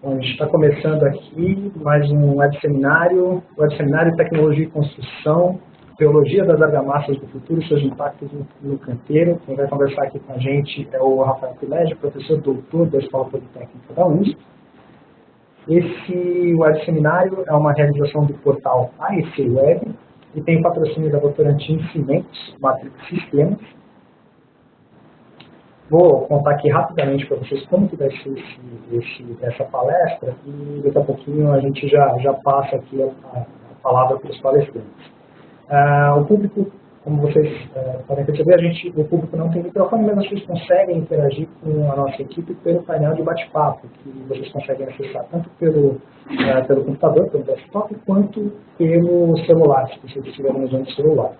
Bom, a gente está começando aqui mais um web seminário Tecnologia e Construção, Teologia das Argamassas do Futuro e seus impactos no canteiro. Quem vai conversar aqui com a gente é o Rafael Pilege, professor doutor da Escola Politécnica da USP. Esse web seminário é uma realização do portal AEC Web e tem patrocínio da Votorantim Cimentos, Matrix Sistemas. Vou contar aqui rapidamente para vocês como que vai ser essa palestra e daqui a pouquinho a gente já passa aqui a palavra para os palestrantes. O público, como vocês podem perceber, o público não tem microfone, mas vocês conseguem interagir com a nossa equipe pelo painel de bate-papo, que vocês conseguem acessar tanto pelo computador, pelo desktop, quanto pelo celular, se vocês estiverem usando o celular.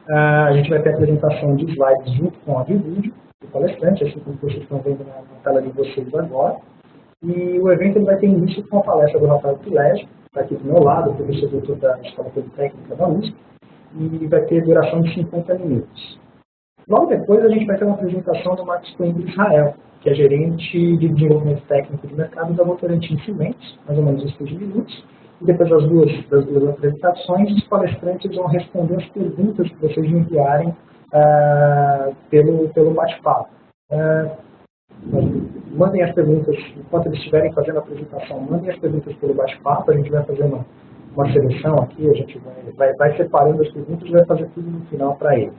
A gente vai ter a apresentação de slides junto com a vídeo do palestrante, assim como vocês estão vendo na tela de vocês agora. E o evento vai ter início com a palestra do Rafael Pilege, que está aqui do meu lado, professor doutor da Escola Politécnica da USP, e vai ter duração de 50 minutos. Logo depois a gente vai ter uma apresentação do Marcos Coimbra Israel, que é gerente de desenvolvimento técnico de mercado da Votorantim Cimentos, mais ou menos uns 15 minutos. E depois das duas apresentações, os palestrantes vão responder as perguntas que vocês enviarem pelo bate-papo. Mandem as perguntas, enquanto eles estiverem fazendo a apresentação, mandem as perguntas pelo bate-papo, a gente vai fazer uma seleção aqui, a gente vai separando as perguntas e vai fazer tudo no final para eles.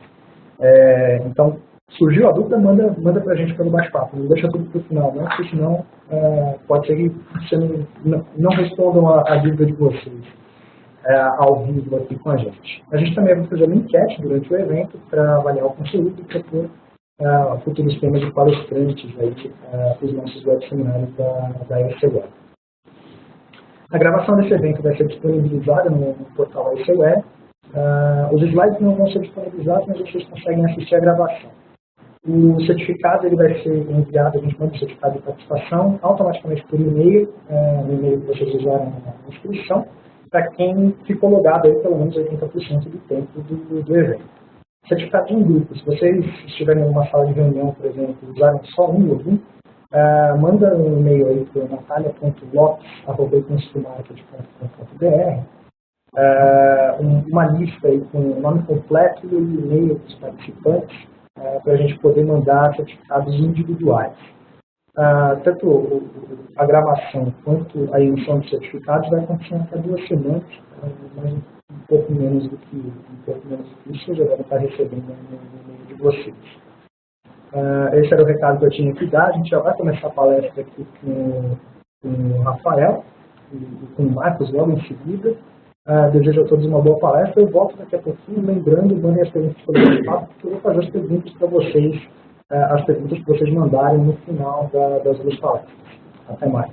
Então, surgiu a dúvida, manda para a gente pelo bate-papo, não deixa tudo para o final, não, porque senão pode ser que você não respondam a dúvida de vocês ao vivo aqui com a gente. A gente também vai fazer uma enquete durante o evento para avaliar o conteúdo e propor futuros temas de palestrantes para os nossos web seminários da AEC Web. A gravação desse evento vai ser disponibilizada no portal AEC Web. Os slides não vão ser disponibilizados, mas vocês conseguem assistir a gravação. O certificado ele vai ser enviado, a gente manda o certificado de participação automaticamente por e-mail, no e-mail que vocês usaram na inscrição, para quem ficou logado aí pelo menos 80% do tempo do evento. Certificado em grupo, se vocês estiverem em uma sala de reunião, por exemplo, usaram só um login, manda um e-mail aí para natalia.lopes@construmarket.com.br, uma lista aí com o nome completo e o e-mail dos participantes, para a gente poder mandar certificados individuais. Tanto a gravação quanto a emissão de certificados vai acontecer até 2 semanas, mas um pouco menos do que isso, eu já devem estar recebendo no e-mail de vocês. Esse era o recado que eu tinha que dar. A gente já vai começar a palestra aqui com o Rafael e com o Marcos logo em seguida. Desejo a todos uma boa palestra. Eu volto daqui a pouquinho, lembrando, mandem as perguntas pelo bate-papo, porque eu vou fazer as perguntas para vocês, as perguntas que vocês mandarem no final das 2 palestras. Até mais.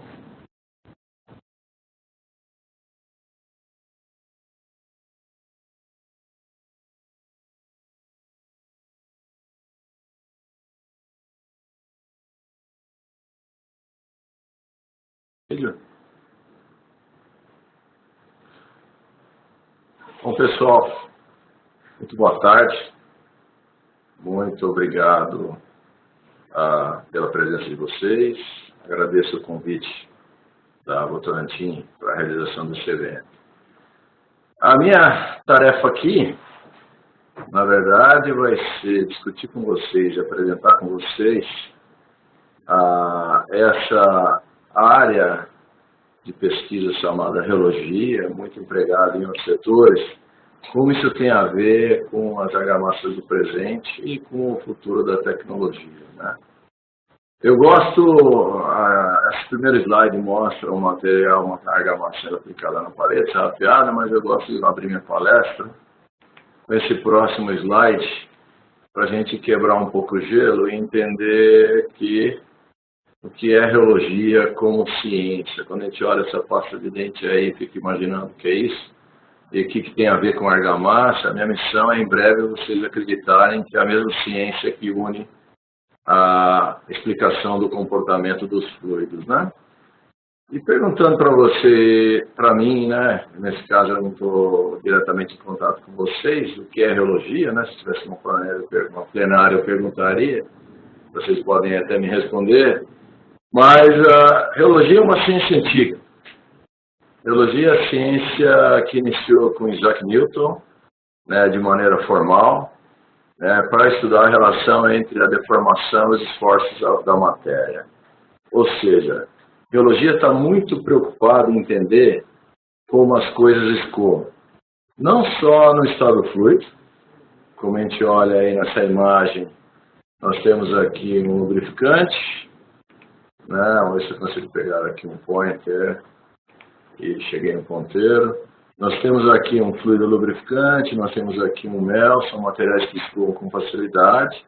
Bom, pessoal, muito boa tarde. Muito obrigado pela presença de vocês. Agradeço o convite da Votorantim para a realização desse evento. A minha tarefa aqui, na verdade, vai ser discutir com vocês, apresentar com vocês essa área de pesquisa chamada reologia, muito empregada em outros setores, como isso tem a ver com as argamassas do presente e com o futuro da tecnologia, né? Eu gosto, esse primeiro slide mostra um material, uma argamassa sendo aplicada na parede, rapeada, mas eu gosto de abrir minha palestra com esse próximo slide para a gente quebrar um pouco o gelo e entender o que é reologia como ciência. Quando a gente olha essa pasta de dente aí, fica imaginando o que é isso e o que tem a ver com argamassa. A minha missão é, em breve, vocês acreditarem que é a mesma ciência que une a explicação do comportamento dos fluidos, né? E perguntando para você, para mim, né, nesse caso eu não estou diretamente em contato com vocês, o que é reologia, né? Se tivesse uma plenária eu perguntaria, vocês podem até me responder. Mas a reologia é uma ciência antiga. Reologia é a ciência que iniciou com Isaac Newton, né, de maneira formal, né, para estudar a relação entre a deformação e os esforços da matéria. Ou seja, a biologia está muito preocupada em entender como as coisas escoam. Não só no estado fluido, como a gente olha aí nessa imagem, nós temos aqui um lubrificante, né, vamos ver se eu consigo pegar aqui um pointer e cheguei no ponteiro. Nós temos aqui um fluido lubrificante, nós temos aqui um mel, são materiais que escoam com facilidade,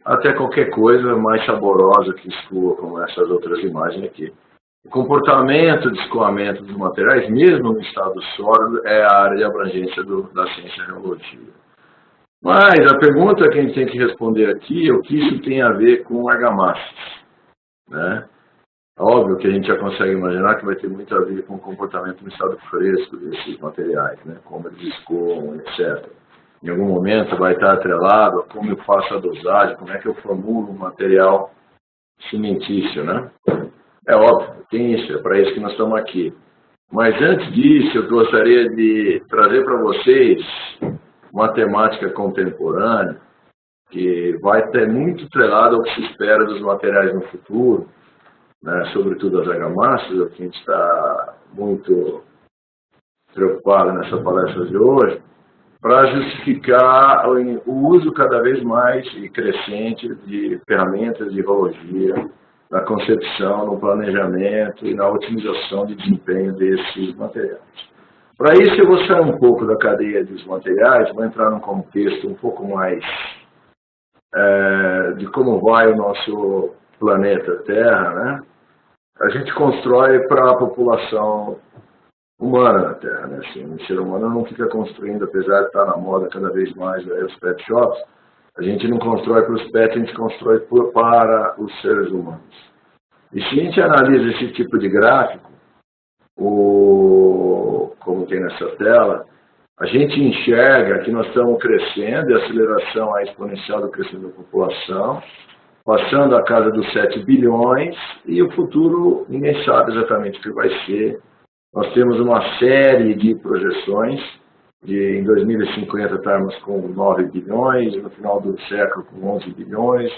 até qualquer coisa mais saborosa que escoa, como essas outras imagens aqui. O comportamento de escoamento dos materiais, mesmo no estado sólido, é a área de abrangência da ciência reologia. Mas a pergunta que a gente tem que responder aqui é o que isso tem a ver com argamassas, né? Óbvio que a gente já consegue imaginar que vai ter muito a ver com o comportamento no estado fresco desses materiais, né? Como eles escoam, etc. Em algum momento vai estar atrelado a como eu faço a dosagem, como é que eu formulo um material cimentício, né? É óbvio, tem isso, é para isso que nós estamos aqui. Mas antes disso, eu gostaria de trazer para vocês uma temática contemporânea que vai ter muito atrelado ao que se espera dos materiais no futuro, né, sobretudo as argamassas, o que a gente está muito preocupado nessa palestra de hoje, para justificar o uso cada vez mais e crescente de ferramentas de reologia na concepção, no planejamento e na otimização de desempenho desses materiais. Para isso, eu vou sair um pouco da cadeia dos materiais, vou entrar num contexto um pouco mais de como vai o nosso planeta Terra, né? A gente constrói para a população humana na Terra, né? Assim, o ser humano não fica construindo, apesar de estar na moda cada vez mais os pet shops, a gente não constrói para os pets, a gente constrói para os seres humanos. E se a gente analisa esse tipo de gráfico, como tem nessa tela, a gente enxerga que nós estamos crescendo, e a aceleração exponencial do crescimento da população, passando a casa dos 7 bilhões, e o futuro ninguém sabe exatamente o que vai ser. Nós temos uma série de projeções, de em 2050 estarmos com 9 bilhões, no final do século com 11 bilhões,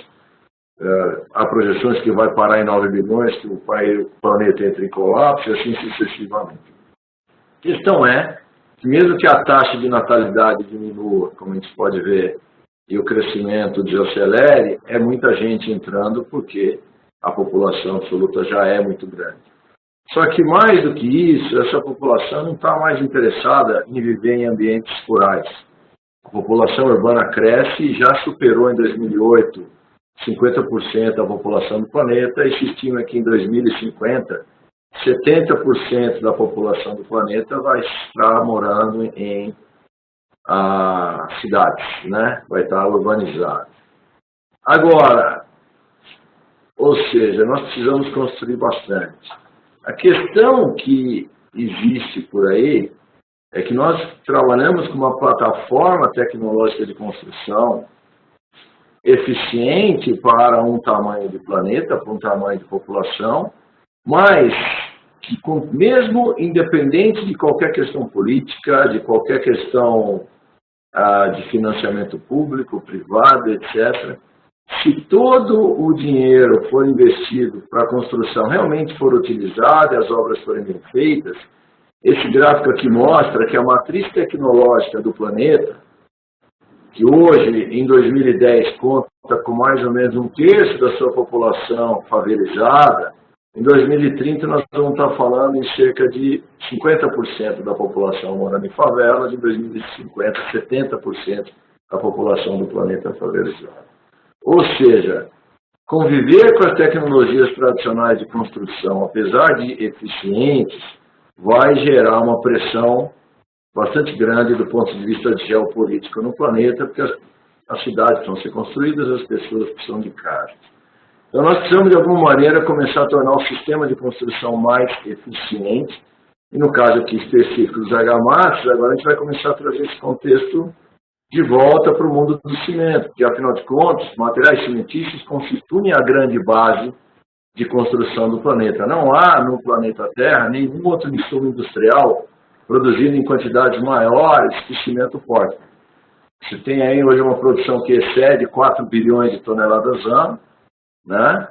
há projeções que vai parar em 9 bilhões, que o planeta entra em colapso, e assim sucessivamente. A questão é que mesmo que a taxa de natalidade diminua, como a gente pode ver, e o crescimento desacelere, é muita gente entrando porque a população absoluta já é muito grande. Só que mais do que isso, essa população não está mais interessada em viver em ambientes rurais. A população urbana cresce e já superou em 2008 50% da população do planeta, e se estima que em 2050 70% da população do planeta vai estar morando em cidades, né? Vai estar urbanizado. Agora, ou seja, nós precisamos construir bastante. A questão que existe por aí é que nós trabalhamos com uma plataforma tecnológica de construção eficiente para um tamanho de planeta, para um tamanho de população, mas que mesmo independente de qualquer questão política, de qualquer questão de financiamento público, privado, etc., se todo o dinheiro for investido para a construção realmente for utilizado e as obras forem bem feitas, esse gráfico aqui mostra que a matriz tecnológica do planeta, que hoje, em 2010, conta com mais ou menos 1/3 da sua população favelizada, em 2030 nós vamos estar falando em cerca de 50% da população morando em favelas, em 2050 70% da população do planeta favelizada. Ou seja, conviver com as tecnologias tradicionais de construção, apesar de eficientes, vai gerar uma pressão bastante grande do ponto de vista geopolítico no planeta, porque as cidades precisam ser construídas, as pessoas precisam de casa. Então nós precisamos de alguma maneira começar a tornar o sistema de construção mais eficiente, e no caso aqui específico dos argamassas, agora a gente vai começar a trazer esse contexto de volta para o mundo do cimento, porque afinal de contas, materiais cimentícios constituem a grande base de construção do planeta. Não há no planeta Terra nenhum outro insumo industrial produzido em quantidades maiores que cimento pórtico. Você tem aí hoje uma produção que excede 4 bilhões de toneladas ano, né?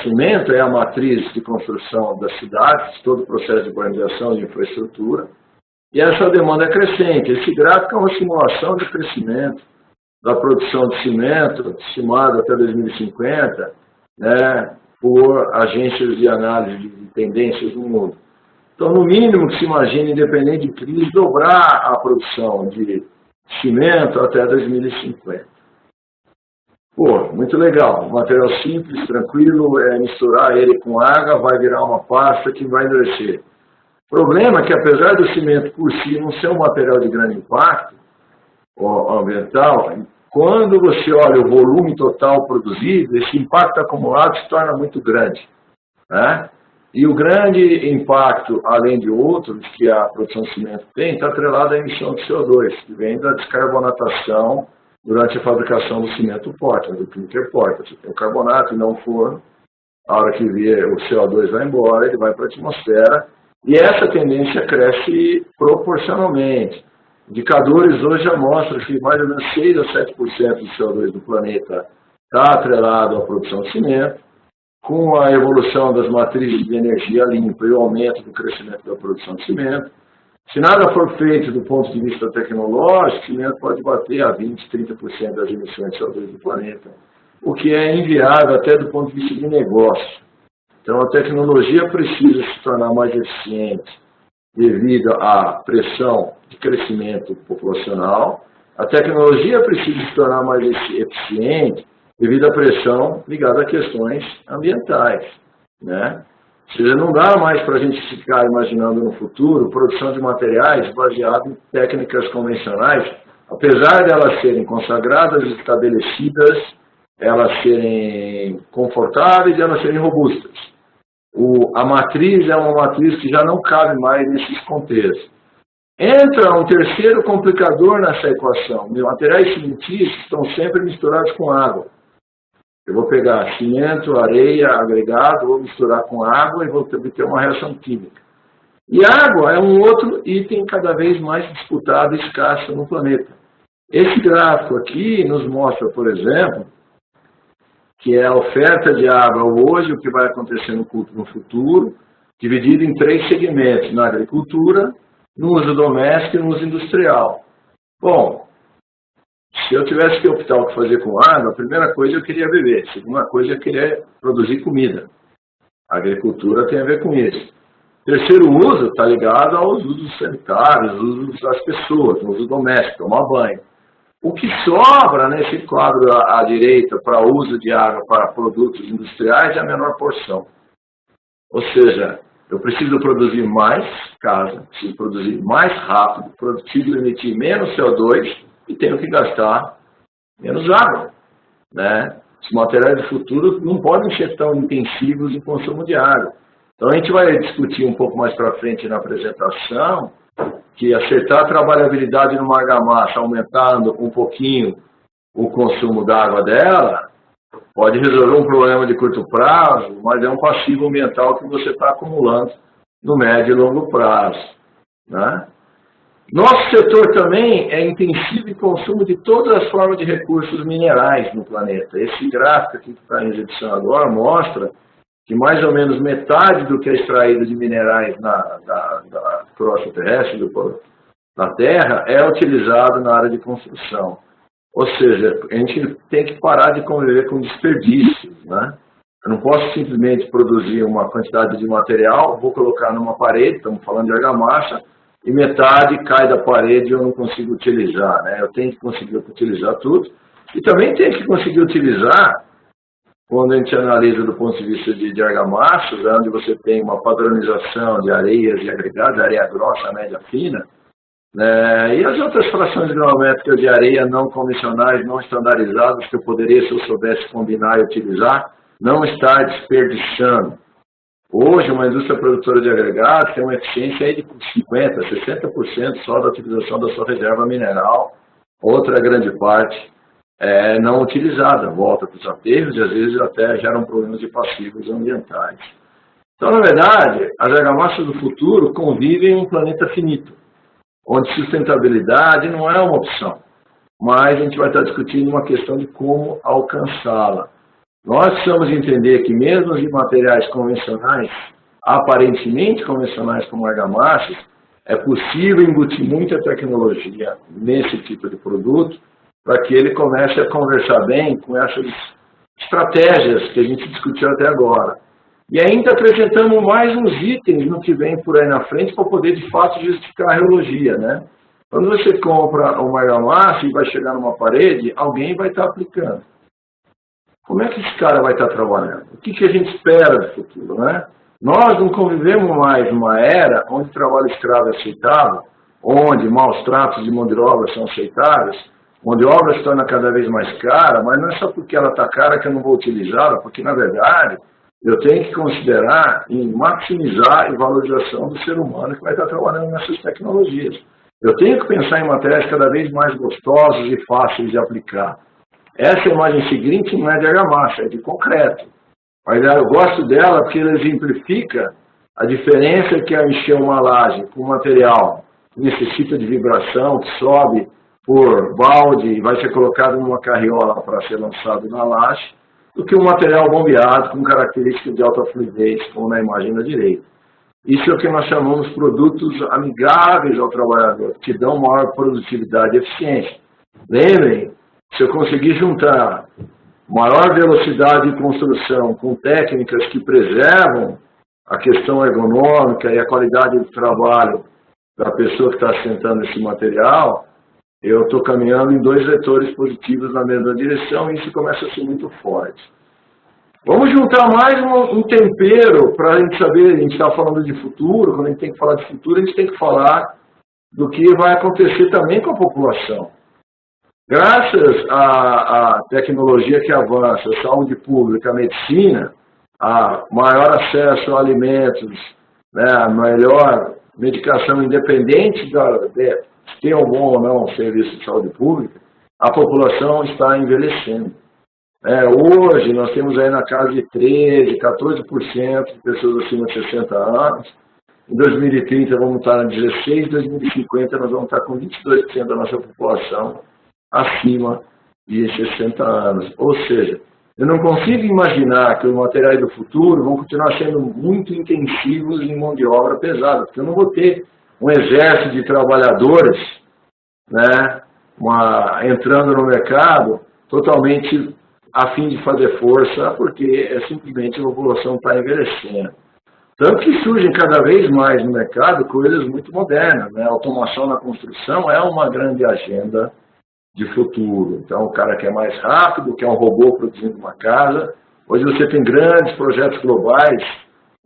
Cimento é a matriz de construção das cidades, todo o processo de urbanização de infraestrutura, e essa demanda é crescente. Esse gráfico é uma simulação de crescimento da produção de cimento, estimada até 2050, né, por agências de análise de tendências no mundo. Então, no mínimo que se imagina, independente de crise, dobrar a produção de cimento até 2050. Pô, muito legal. Material simples, tranquilo, misturar ele com água, vai virar uma pasta que vai endurecer. O problema é que, apesar do cimento por si não ser um material de grande impacto ambiental, quando você olha o volume total produzido, esse impacto acumulado se torna muito grande, né? E o grande impacto, além de outros que a produção de cimento tem, está atrelado à emissão de CO2, que vem da descarbonatação durante a fabricação do cimento pórtico, do clinker pórtico. Você tem o carbonato e não o forno, a hora que vier o CO2 vai embora, ele vai para a atmosfera, e essa tendência cresce proporcionalmente. Indicadores hoje já mostram que mais ou menos 6 a 7% do CO2 do planeta está atrelado à produção de cimento. Com a evolução das matrizes de energia limpa e o aumento do crescimento da produção de cimento, se nada for feito do ponto de vista tecnológico, o cimento pode bater a 20%, 30% das emissões de CO2 do planeta, o que é inviável até do ponto de vista de negócio. Então, a tecnologia precisa se tornar mais eficiente devido à pressão de crescimento populacional. A tecnologia precisa se tornar mais eficiente devido à pressão ligada a questões ambientais, né? Ou seja, não dá mais para a gente ficar imaginando no futuro produção de materiais baseado em técnicas convencionais, apesar de elas serem consagradas, estabelecidas, elas serem confortáveis e elas serem robustas. A matriz é uma matriz que já não cabe mais nesses contextos. Entra um terceiro complicador nessa equação. Materiais cimentícios estão sempre misturados com água. Eu vou pegar cimento, areia, agregado, vou misturar com água e vou ter uma reação química. E água é um outro item cada vez mais disputado e escasso no planeta. Esse gráfico aqui nos mostra, por exemplo, que é a oferta de água hoje, o que vai acontecer no futuro, dividido em 3 segmentos: na agricultura, no uso doméstico e no uso industrial. Bom, se eu tivesse que optar o que fazer com água, a primeira coisa eu queria beber, a segunda coisa eu queria produzir comida. A agricultura tem a ver com isso. O terceiro uso está ligado aos usos sanitários, aos usos das pessoas, no uso doméstico, tomar banho. O que sobra nesse quadro à direita para uso de água para produtos industriais é a menor porção. Ou seja, eu preciso produzir mais casa, preciso produzir mais rápido, preciso emitir menos CO2 e tenho que gastar menos água, né? Os materiais do futuro não podem ser tão intensivos em consumo de água. Então a gente vai discutir um pouco mais para frente na apresentação que acertar a trabalhabilidade numa argamassa, aumentando um pouquinho o consumo da água dela, pode resolver um problema de curto prazo, mas é um passivo ambiental que você está acumulando no médio e longo prazo, né? Nosso setor também é intensivo em consumo de todas as formas de recursos minerais no planeta. Esse gráfico aqui que está em exibição agora mostra que mais ou menos metade do que é extraído de minerais da crosta terrestre, da Terra, é utilizado na área de construção. Ou seja, a gente tem que parar de conviver com desperdícios, né? Eu não posso simplesmente produzir uma quantidade de material, vou colocar numa parede, estamos falando de argamassa, e metade cai da parede e eu não consigo utilizar, né? Eu tenho que conseguir utilizar tudo. E também tenho que conseguir utilizar, quando a gente analisa do ponto de vista de argamassas, onde você tem uma padronização de areias e agregados, areia grossa, média fina, né? E as outras frações granulométricas de areia não convencionais, não estandarizadas, que eu poderia, se eu soubesse combinar e utilizar, não estar desperdiçando. Hoje, uma indústria produtora de agregados tem uma eficiência aí de 50%, 60% só da utilização da sua reserva mineral. Outra grande parte não utilizada, volta para os aterros e às vezes até geram problemas de passivos ambientais. Então, na verdade, as argamassas do futuro convivem em um planeta finito, onde sustentabilidade não é uma opção, mas a gente vai estar discutindo uma questão de como alcançá-la. Nós precisamos entender que mesmo em materiais convencionais, aparentemente convencionais como argamassas, é possível embutir muita tecnologia nesse tipo de produto para que ele comece a conversar bem com essas estratégias que a gente discutiu até agora. E ainda acrescentamos mais uns itens no que vem por aí na frente para poder, de fato, justificar a reologia, né? Quando você compra uma argamassa e vai chegar numa parede, alguém vai estar aplicando. Como é que esse cara vai estar trabalhando? O que a gente espera do futuro, né? Nós não convivemos mais numa era onde trabalho escravo é aceitável, onde maus tratos de mão de obra são aceitáveis, mão de obra se torna cada vez mais cara, mas não é só porque ela está cara que eu não vou utilizá-la, porque, na verdade, eu tenho que considerar em maximizar a valorização do ser humano que vai estar trabalhando nessas tecnologias. Eu tenho que pensar em materiais cada vez mais gostosos e fáceis de aplicar. Essa imagem seguinte não é de argamassa, é de concreto. Mas eu gosto dela porque ela exemplifica a diferença que é encher uma laje com material que necessita de vibração, que sobe por balde e vai ser colocado numa carriola para ser lançado na laje, do que um material bombeado com características de alta fluidez, como na imagem da direita. Isso é o que nós chamamos de produtos amigáveis ao trabalhador, que dão maior produtividade e eficiência. Lembrem, se eu conseguir juntar maior velocidade de construção com técnicas que preservam a questão ergonômica e a qualidade do trabalho da pessoa que está assentando esse material, eu estou caminhando em dois vetores positivos na mesma direção e isso começa a ser muito forte. Vamos juntar mais um tempero para a gente saber, a gente está falando de futuro, quando a gente tem que falar de futuro, a gente tem que falar do que vai acontecer também com a população. Graças à tecnologia que avança, a saúde pública, a medicina, a maior acesso a alimentos, né, a melhor medicação independente de ter um bom ou não serviço de saúde pública, a população está envelhecendo. Hoje nós temos aí na casa de 13%, 14% de pessoas acima de 60 anos. Em 2030 vamos estar em 16%, em 2050 nós vamos estar com 22% da nossa população acima de 60 anos. Ou seja, eu não consigo imaginar que os materiais do futuro vão continuar sendo muito intensivos em mão de obra pesada, porque eu não vou ter um exército de trabalhadores, né, entrando no mercado totalmente a fim de fazer força, porque simplesmente a população está envelhecendo. Tanto que surgem cada vez mais no mercado coisas muito modernas, né? A automação na construção é uma grande agenda de futuro. Então, o cara quer mais rápido, quer um robô produzindo uma casa. Hoje você tem grandes projetos globais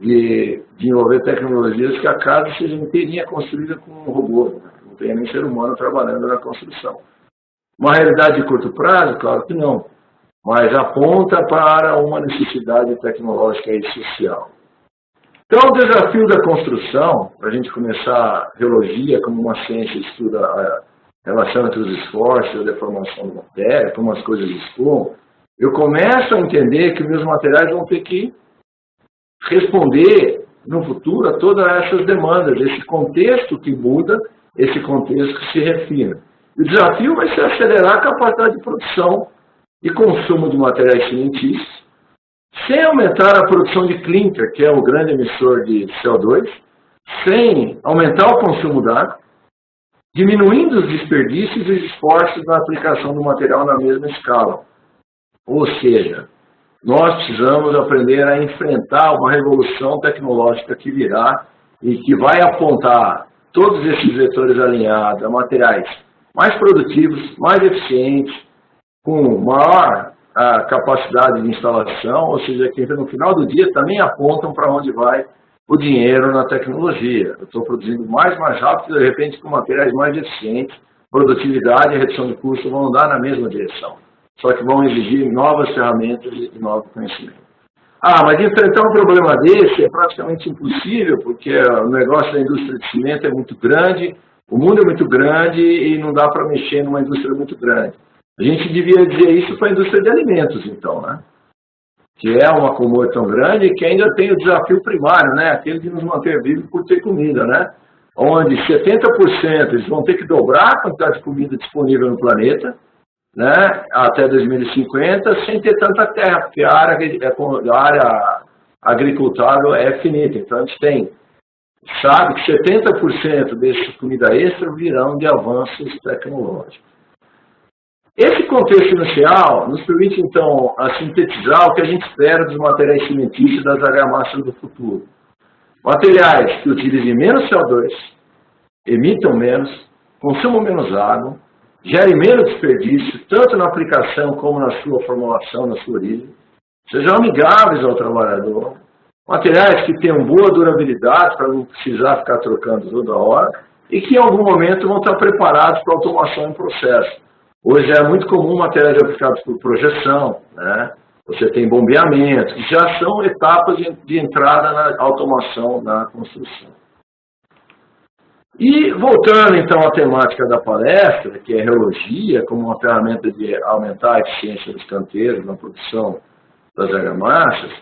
de desenvolver tecnologias que a casa seja inteirinha construída com um robô, né? Não tem nem ser humano trabalhando na construção. Uma realidade de curto prazo? Claro que não. Mas aponta para uma necessidade tecnológica e social. Então, o desafio da construção, para a gente começar a geologia como uma ciência que estuda a relação entre os esforços e a deformação da matéria, como as coisas escoam, eu começo a entender que meus materiais vão ter que responder no futuro a todas essas demandas, esse contexto que muda, esse contexto que se refina. E o desafio vai ser acelerar a capacidade de produção e consumo de materiais cimentícios, sem aumentar a produção de clinker, que é o grande emissor de CO2, sem aumentar o consumo d'água, diminuindo os desperdícios e os esforços na aplicação do material na mesma escala. Ou seja, nós precisamos aprender a enfrentar uma revolução tecnológica que virá e que vai apontar todos esses vetores alinhados a materiais mais produtivos, mais eficientes, com maior capacidade de instalação, ou seja, que no final do dia também apontam para onde vai o dinheiro na tecnologia. Eu estou produzindo mais rápido, de repente com materiais mais eficientes, produtividade e redução de custo vão andar na mesma direção, só que vão exigir novas ferramentas e novo conhecimento. Mas enfrentar um problema desse é praticamente impossível, porque o negócio da indústria de cimento é muito grande, o mundo é muito grande e não dá para mexer numa indústria muito grande. A gente devia dizer isso para a indústria de alimentos, então, né? Que é uma commodity tão grande que ainda tem o desafio primário, né? Aquele de nos manter vivos por ter comida, né? Onde 70% eles vão ter que dobrar a quantidade de comida disponível no planeta, né? Até 2050, sem ter tanta terra, porque a área agricultável é finita. Então, a gente sabe que 70% dessa comida extra virão de avanços tecnológicos. Esse contexto inicial nos permite, então, sintetizar o que a gente espera dos materiais cimentícios das argamassas do futuro. Materiais que utilizem menos CO2, emitam menos, consumam menos água, gerem menos desperdício, tanto na aplicação como na sua formulação, na sua origem, sejam amigáveis ao trabalhador, materiais que tenham boa durabilidade para não precisar ficar trocando toda hora e que em algum momento vão estar preparados para automação em processo. Hoje é muito comum materiais aplicados por projeção, né? Você tem bombeamento, que já são etapas de entrada na automação na construção. E voltando então à temática da palestra, que é a reologia, como uma ferramenta de aumentar a eficiência dos canteiros na produção das argamassas,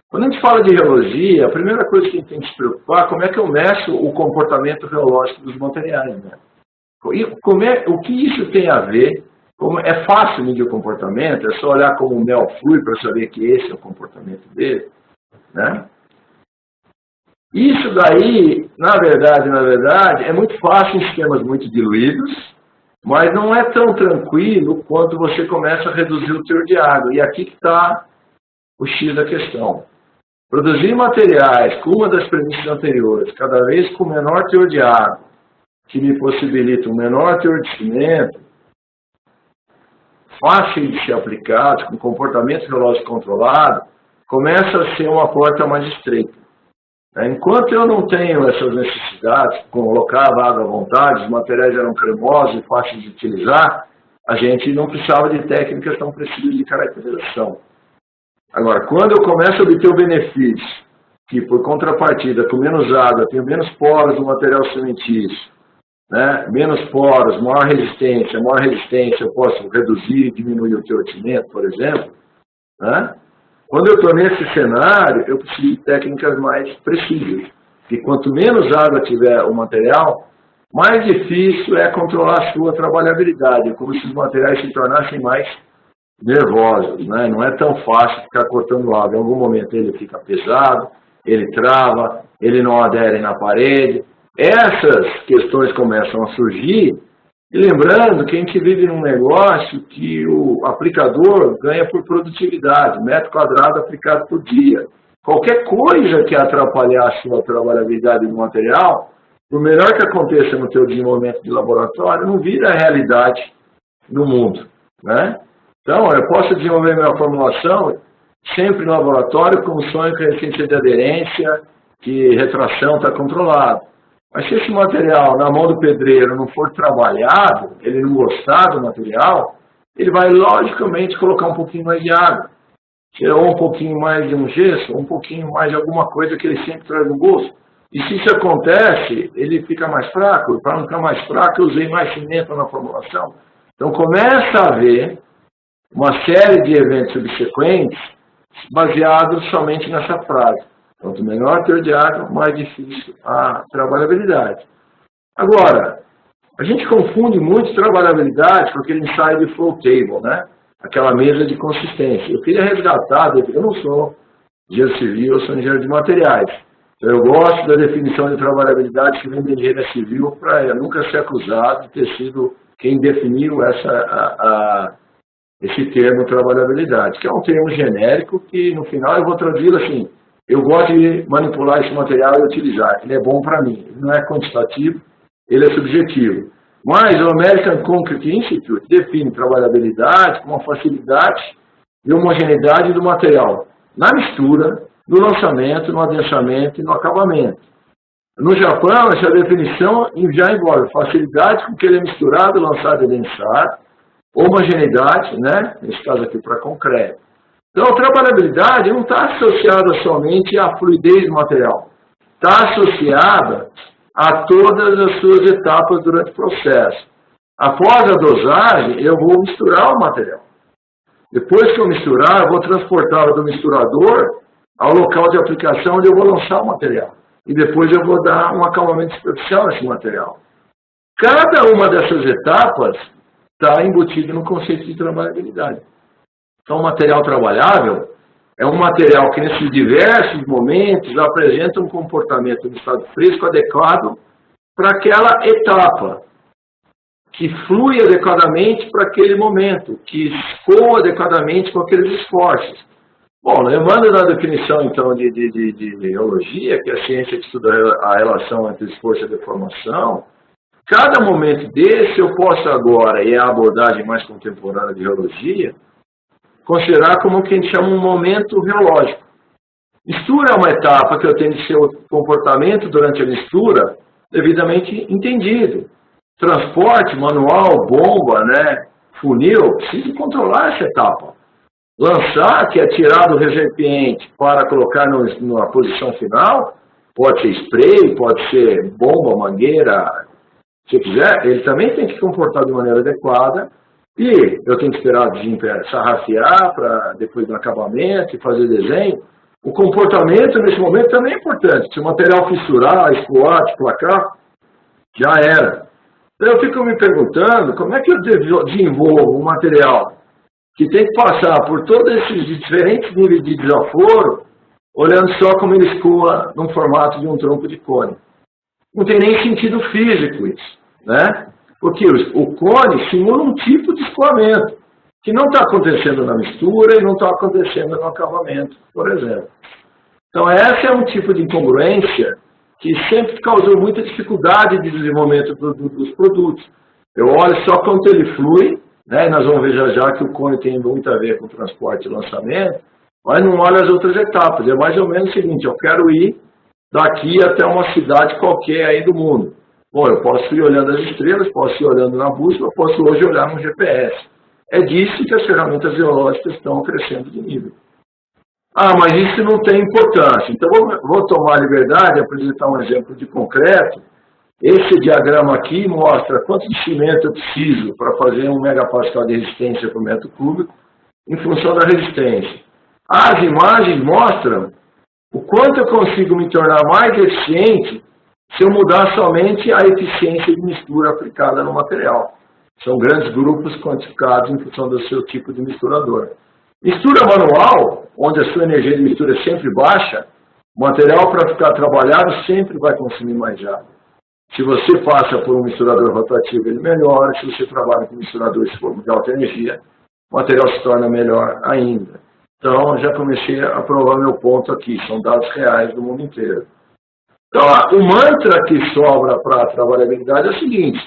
quando a gente fala de reologia, a primeira coisa que a gente tem que se preocupar é como é que eu meço o comportamento reológico dos materiais, né? E o que isso tem a ver? Como é fácil medir o comportamento, é só olhar como o mel flui para saber que esse é o comportamento dele, né? Isso daí, na verdade, é muito fácil em sistemas muito diluídos, mas não é tão tranquilo quanto você começa a reduzir o teor de água. E aqui que está o X da questão. Produzir materiais com uma das premissas anteriores, cada vez com menor teor de água, que me possibilita um menor teor de cimento, fácil de ser aplicado, com comportamento reológico controlado, começa a ser uma porta mais estreita. Enquanto eu não tenho essas necessidades, colocava água à vontade, os materiais eram cremosos e fáceis de utilizar, a gente não precisava de técnicas tão precisas de caracterização. Agora, quando eu começo a obter o benefício, que por contrapartida, com menos água, eu tenho menos poros do material cimentício, né? Menos poros, maior resistência eu posso reduzir e diminuir o teor de cimento, por exemplo, né? Quando eu estou nesse cenário, eu preciso de técnicas mais precisas. Porque quanto menos água tiver o material, mais difícil é controlar a sua trabalhabilidade. É como se os materiais se tornassem mais nervosos, né? Não é tão fácil ficar cortando água. Em algum momento ele fica pesado, ele trava, ele não adere na parede. Essas questões começam a surgir, e lembrando que a gente vive num negócio que o aplicador ganha por produtividade, metro quadrado aplicado por dia. Qualquer coisa que atrapalhar a sua trabalhabilidade do material, por melhor que aconteça no seu desenvolvimento de laboratório, não vira realidade no mundo, né? Então, eu posso desenvolver minha formulação sempre no laboratório com o sonho que a resistência de aderência, que retração está controlado. Mas se esse material, na mão do pedreiro, não for trabalhado, ele não gostar do material, ele vai, logicamente, colocar um pouquinho mais de água. Ou um pouquinho mais de um gesso, ou um pouquinho mais de alguma coisa que ele sempre traz no bolso. E se isso acontece, ele fica mais fraco. Para não ficar mais fraco, eu usei mais cimento na formulação. Então, começa a haver uma série de eventos subsequentes baseados somente nessa frase. Quanto menor teor de água, mais difícil a trabalhabilidade. Agora, a gente confunde muito trabalhabilidade com aquele ensaio de flow table, né? Aquela mesa de consistência. Eu queria resgatar, eu não sou engenheiro civil, eu sou engenheiro de materiais. Então, eu gosto da definição de trabalhabilidade que vem da engenharia civil para nunca ser acusado de ter sido quem definiu esse termo trabalhabilidade, que é um termo genérico que, no final, eu vou traduzir assim: eu gosto de manipular esse material e utilizar. Ele é bom para mim. Ele não é quantitativo, ele é subjetivo. Mas o American Concrete Institute define trabalhabilidade como a facilidade e homogeneidade do material na mistura, no lançamento, no adensamento e no acabamento. No Japão, essa definição já envolve facilidade com que ele é misturado, lançado e adensado, homogeneidade, né? Nesse caso aqui para concreto. Então, a trabalhabilidade não está associada somente à fluidez do material. Está associada a todas as suas etapas durante o processo. Após a dosagem, eu vou misturar o material. Depois que eu misturar, eu vou transportá-lo do misturador ao local de aplicação onde eu vou lançar o material. E depois eu vou dar um acalmamento superficial nesse material. Cada uma dessas etapas está embutido no conceito de trabalhabilidade. Então, o material trabalhável é um material que, nesses diversos momentos, apresenta um comportamento no estado fresco adequado para aquela etapa, que flui adequadamente para aquele momento, que escoa adequadamente com aqueles esforços. Bom, lembrando da definição, então, de geologia, que é a ciência que estuda a relação entre esforço e deformação, cada momento desse eu posso agora, e é a abordagem mais contemporânea de geologia, considerar como o que a gente chama um momento geológico. Mistura é uma etapa que eu tenho de ser o comportamento durante a mistura devidamente entendido. Transporte, manual, bomba, funil, preciso controlar essa etapa. Lançar, que é tirar do recipiente para colocar na posição final, pode ser spray, pode ser bomba, mangueira, se quiser, ele também tem que se comportar de maneira adequada e eu tenho que esperar sarrafiar para depois do acabamento e fazer desenho. O comportamento nesse momento também é importante. Se o material fissurar, escoar, desplacar, já era. Então eu fico me perguntando como é que eu desenvolvo um material que tem que passar por todos esses diferentes níveis de desaforo, olhando só como ele escoa num formato de um tronco de cone. Não tem nem sentido físico isso, Porque o cone simula um tipo de escoamento, que não está acontecendo na mistura e não está acontecendo no acabamento, por exemplo. Então, essa é um tipo de incongruência que sempre causou muita dificuldade de desenvolvimento dos produtos. Eu olho só quanto ele flui, nós vamos ver já que o cone tem muito a ver com transporte e lançamento, mas não olho as outras etapas. É mais ou menos o seguinte, eu quero ir daqui até uma cidade qualquer aí do mundo. Bom, eu posso ir olhando as estrelas, posso ir olhando na bússola, posso hoje olhar no GPS. É disso que as ferramentas geológicas estão crescendo de nível. Ah, mas isso não tem importância. Então, vou tomar a liberdade de apresentar um exemplo de concreto. Esse diagrama aqui mostra quanto de cimento eu preciso para fazer 1 megapascal de resistência por metro cúbico em função da resistência. As imagens mostram o quanto eu consigo me tornar mais eficiente se eu mudar somente a eficiência de mistura aplicada no material. São grandes grupos quantificados em função do seu tipo de misturador. Mistura manual, onde a sua energia de mistura é sempre baixa, o material para ficar trabalhado sempre vai consumir mais água. Se você passa por um misturador rotativo, ele melhora. Se você trabalha com misturadores de alta energia, o material se torna melhor ainda. Então, já comecei a provar meu ponto aqui. São dados reais do mundo inteiro. Então, o mantra que sobra para a trabalhabilidade é o seguinte.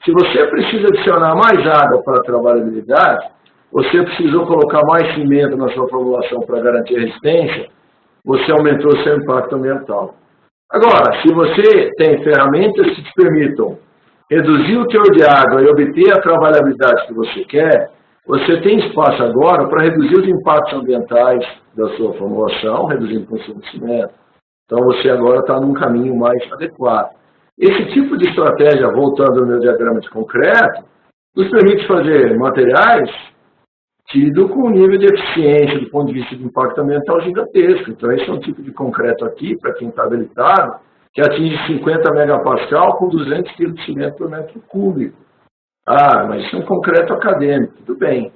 Se você precisa adicionar mais água para a trabalhabilidade, você precisou colocar mais cimento na sua formulação para garantir a resistência, você aumentou o seu impacto ambiental. Agora, se você tem ferramentas que te permitam reduzir o teor de água e obter a trabalhabilidade que você quer, você tem espaço agora para reduzir os impactos ambientais da sua formulação, reduzindo o consumo de cimento. Então, você agora está num caminho mais adequado. Esse tipo de estratégia, voltando ao meu diagrama de concreto, nos permite fazer materiais tido com um nível de eficiência do ponto de vista de impacto ambiental gigantesco. Então, esse é um tipo de concreto aqui, para quem está habilitado, que atinge 50 megapascal com 200 kg de cimento por metro cúbico. Ah, mas isso é um concreto acadêmico. Tudo bem.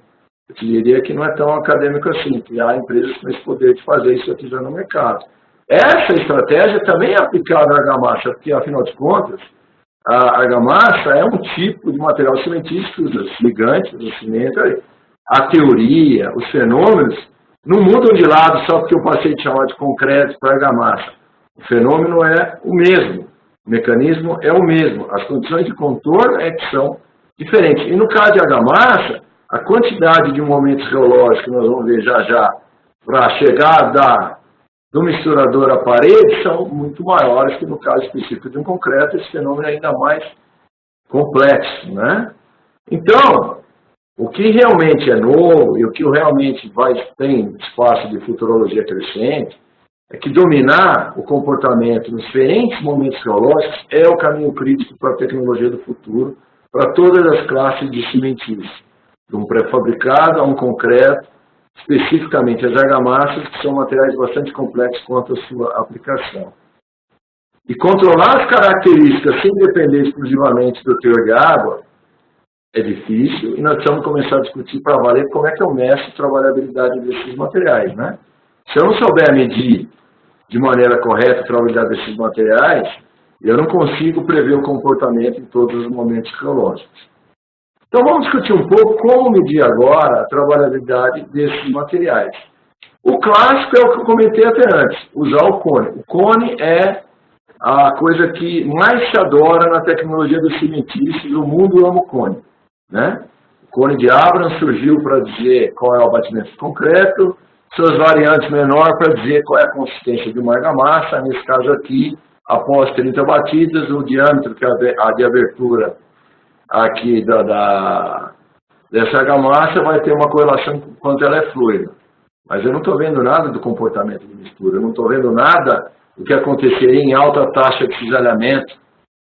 Eu te diria que não é tão acadêmico assim, que há empresas com esse poder de fazer isso aqui já no mercado. Essa estratégia também é aplicada à argamassa, porque, afinal de contas, a argamassa é um tipo de material cimentício, os ligantes, o cimento, a teoria, os fenômenos, não mudam de lado só porque eu passei de chamar de concreto para argamassa. O fenômeno é o mesmo, o mecanismo é o mesmo, as condições de contorno é que são diferentes. E no caso de argamassa, a quantidade de momentos geológicos que nós vamos ver já, para chegar do misturador à parede, são muito maiores que no caso específico de um concreto, esse fenômeno é ainda mais complexo, Então, o que realmente é novo e o que realmente tem espaço de futurologia crescente é que dominar o comportamento nos diferentes momentos geológicos é o caminho crítico para a tecnologia do futuro, para todas as classes de cimentício, de um pré-fabricado a um concreto, especificamente as argamassas, que são materiais bastante complexos quanto à sua aplicação. E controlar as características sem depender exclusivamente do teor de água é difícil, e nós precisamos começar a discutir para valer como é que eu meço a trabalhabilidade desses materiais, né? Se eu não souber medir de maneira correta a trabalhabilidade desses materiais, eu não consigo prever o comportamento em todos os momentos geológicos. Então vamos discutir um pouco como medir agora a trabalhabilidade desses materiais. O clássico é o que eu comentei até antes, usar o cone. O cone é a coisa que mais se adora na tecnologia dos cimentícios, o mundo ama o cone, né? O cone de Abrams surgiu para dizer qual é o abatimento de concreto, suas variantes menores para dizer qual é a consistência de uma argamassa, nesse caso aqui, após 30 batidas, o diâmetro que é a de abertura aqui dessa argamassa vai ter uma correlação com quanto ela é fluida. Mas eu não estou vendo nada do comportamento de mistura, eu não estou vendo nada do que aconteceria em alta taxa de cisalhamento,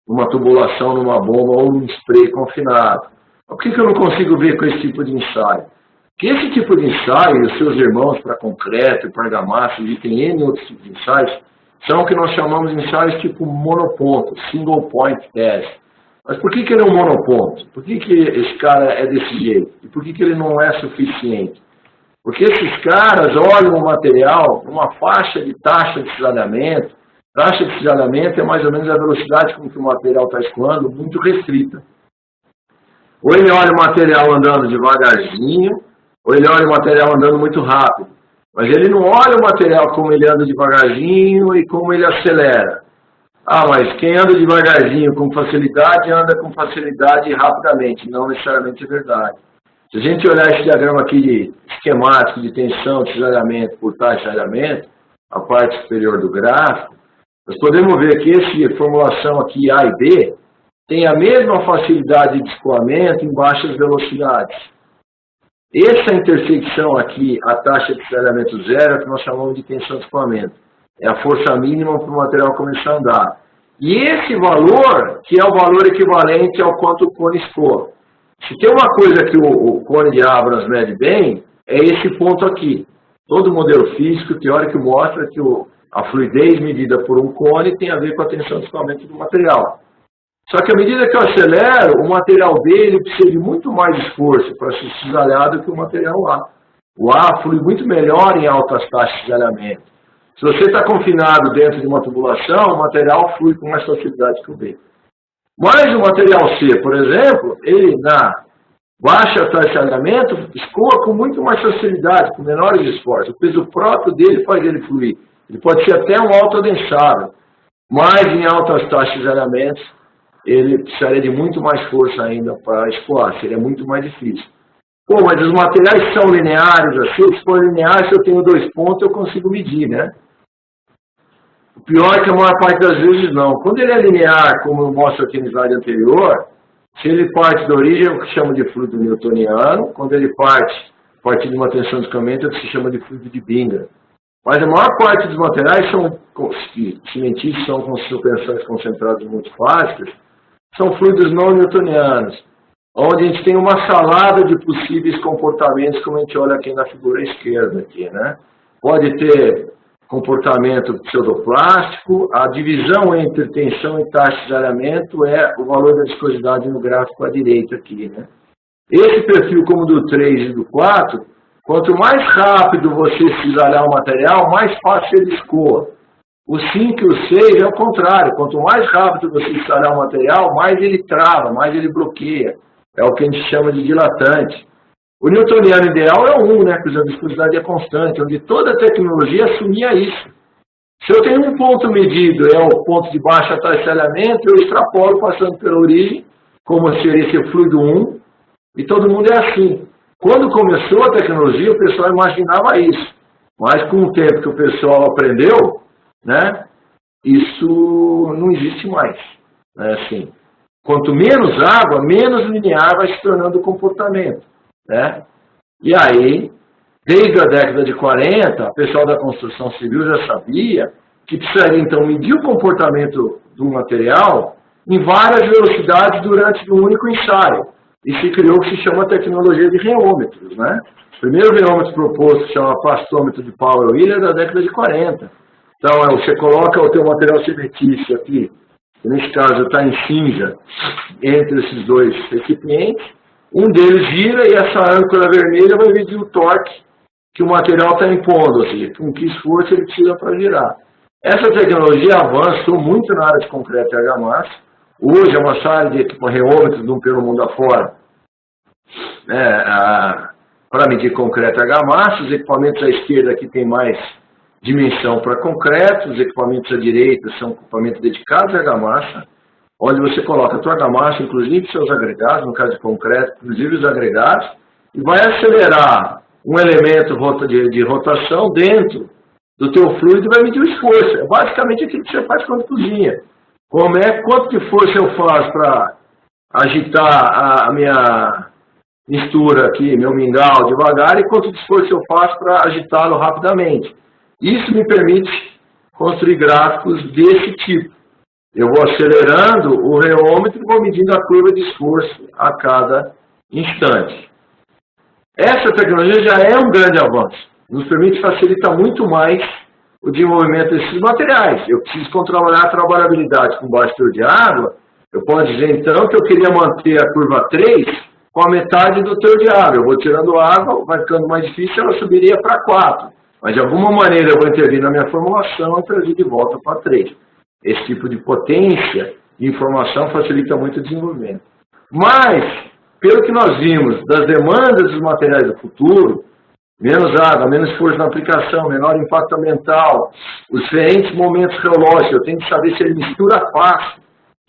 numa tubulação, numa bomba ou num spray confinado. Por que eu não consigo ver com esse tipo de ensaio? Que esse tipo de ensaio, os seus irmãos para concreto e para argamassa, e tem N outros tipos de ensaios, são o que nós chamamos de ensaios tipo monoponto, single point test. Mas por que ele é um monoponto? Por que esse cara é desse jeito? E por que ele não é suficiente? Porque esses caras olham o material numa faixa de taxa de cisalhamento. Taxa de cisalhamento é mais ou menos a velocidade com que o material está escoando, muito restrita. Ou ele olha o material andando devagarzinho, ou ele olha o material andando muito rápido. Mas ele não olha o material como ele anda devagarzinho e como ele acelera. Ah, mas quem anda devagarzinho com facilidade, anda com facilidade e rapidamente. Não necessariamente é verdade. Se a gente olhar esse diagrama aqui de esquemático de tensão, de cisalhamento por taxa de cisalhamento, a parte superior do gráfico, nós podemos ver que essa formulação aqui A e B tem a mesma facilidade de escoamento em baixas velocidades. Essa intersecção aqui, a taxa de cisalhamento zero, é o que nós chamamos de tensão de escoamento. É a força mínima para o material começar a andar. E esse valor, que é o valor equivalente ao quanto o cone escoa. Se tem uma coisa que o cone de Abrams mede bem, é esse ponto aqui. Todo modelo físico teórico mostra que a fluidez medida por um cone tem a ver com a tensão de escoamento do material. Só que à medida que eu acelero, o material B ele precisa de muito mais esforço para se cisalhar do que o material A. O A flui muito melhor em altas taxas de cisalhamento. Se você está confinado dentro de uma tubulação, o material flui com mais facilidade que o B. Mas o material C, por exemplo, ele na baixa taxa de cisalhamento escoa com muito mais facilidade, com menores esforços. O peso próprio dele faz ele fluir. Ele pode ser até um autoadensável, mas em altas taxas de cisalhamento ele precisaria de muito mais força ainda para escoar, seria muito mais difícil. Pô, mas os materiais são lineares, assim, se for linear, se eu tenho 2 pontos, eu consigo medir, né? O pior é que a maior parte das vezes não. Quando ele é linear, como eu mostro aqui no slide anterior, se ele parte da origem, é o que se chama de fluido newtoniano. Quando ele parte a partir de uma tensão de escoamento, é o que se chama de fluido de Bingham. Mas a maior parte dos materiais cimentícios são com suspensões concentradas multifásicas, são fluidos não newtonianos, onde a gente tem uma salada de possíveis comportamentos, como a gente olha aqui na figura esquerda, aqui, né? Pode ter comportamento pseudoplástico, a divisão entre tensão e taxa de cisalhamento é o valor da viscosidade no gráfico à direita aqui, né? Esse perfil, como do 3 e do 4, quanto mais rápido você cisalhar o material, mais fácil ele escoa. O 5 e o 6 é o contrário. Quanto mais rápido você cisalhar o material, mais ele trava, mais ele bloqueia. É o que a gente chama de dilatante. O newtoniano ideal é o 1, né, cuja viscosidade é constante, onde toda a tecnologia assumia isso. Se eu tenho um ponto medido, é o ponto de baixa taxa de cisalhamento, eu extrapolo passando pela origem, como seria esse fluido 1, e todo mundo é assim. Quando começou a tecnologia, o pessoal imaginava isso. Mas com o tempo que o pessoal aprendeu, né, isso não existe mais. Né, assim, quanto menos água, menos linear vai se tornando o comportamento. Né? E aí, desde a década de 40, o pessoal da construção civil já sabia que precisaria então medir o comportamento do material em várias velocidades durante um único ensaio. E se criou o que se chama tecnologia de reômetros, né? O primeiro reômetro proposto se chama pastômetro de Powell Wheeler da década de 40. Então, você coloca o teu material cimentício aqui, que nesse caso está em cinza, entre esses dois recipientes. Um deles gira e essa âncora vermelha vai medir o torque que o material está impondo, ou seja, com que esforço ele precisa para girar. Essa tecnologia avançou muito na área de concreto e argamassa. Hoje é uma série de reômetros pelo mundo afora, para medir concreto e argamassa. Os equipamentos à esquerda aqui tem mais dimensão para concreto, os equipamentos à direita são equipamentos dedicados à argamassa, onde você coloca a tua argamassa, inclusive seus agregados, no caso de concreto, inclusive os agregados, e vai acelerar um elemento de rotação dentro do teu fluido e vai medir o esforço. É basicamente aquilo que você faz quando cozinha. Quanto de força eu faço para agitar a minha mistura aqui, meu mingau devagar, e quanto de esforço eu faço para agitá-lo rapidamente. Isso me permite construir gráficos desse tipo. Eu vou acelerando o reômetro e vou medindo a curva de esforço a cada instante. Essa tecnologia já é um grande avanço. Nos permite facilitar muito mais o desenvolvimento desses materiais. Eu preciso controlar a trabalhabilidade com baixo teor de água. Eu posso dizer, então, que eu queria manter a curva 3 com a metade do teor de água. Eu vou tirando água, vai ficando mais difícil, ela subiria para 4. Mas, de alguma maneira, eu vou intervir na minha formulação e trazer de volta para 3. Esse tipo de potência de informação facilita muito o desenvolvimento. Mas, pelo que nós vimos das demandas dos materiais do futuro, menos água, menos esforço na aplicação, menor impacto ambiental, os diferentes momentos geológicos, eu tenho que saber se ele mistura fácil,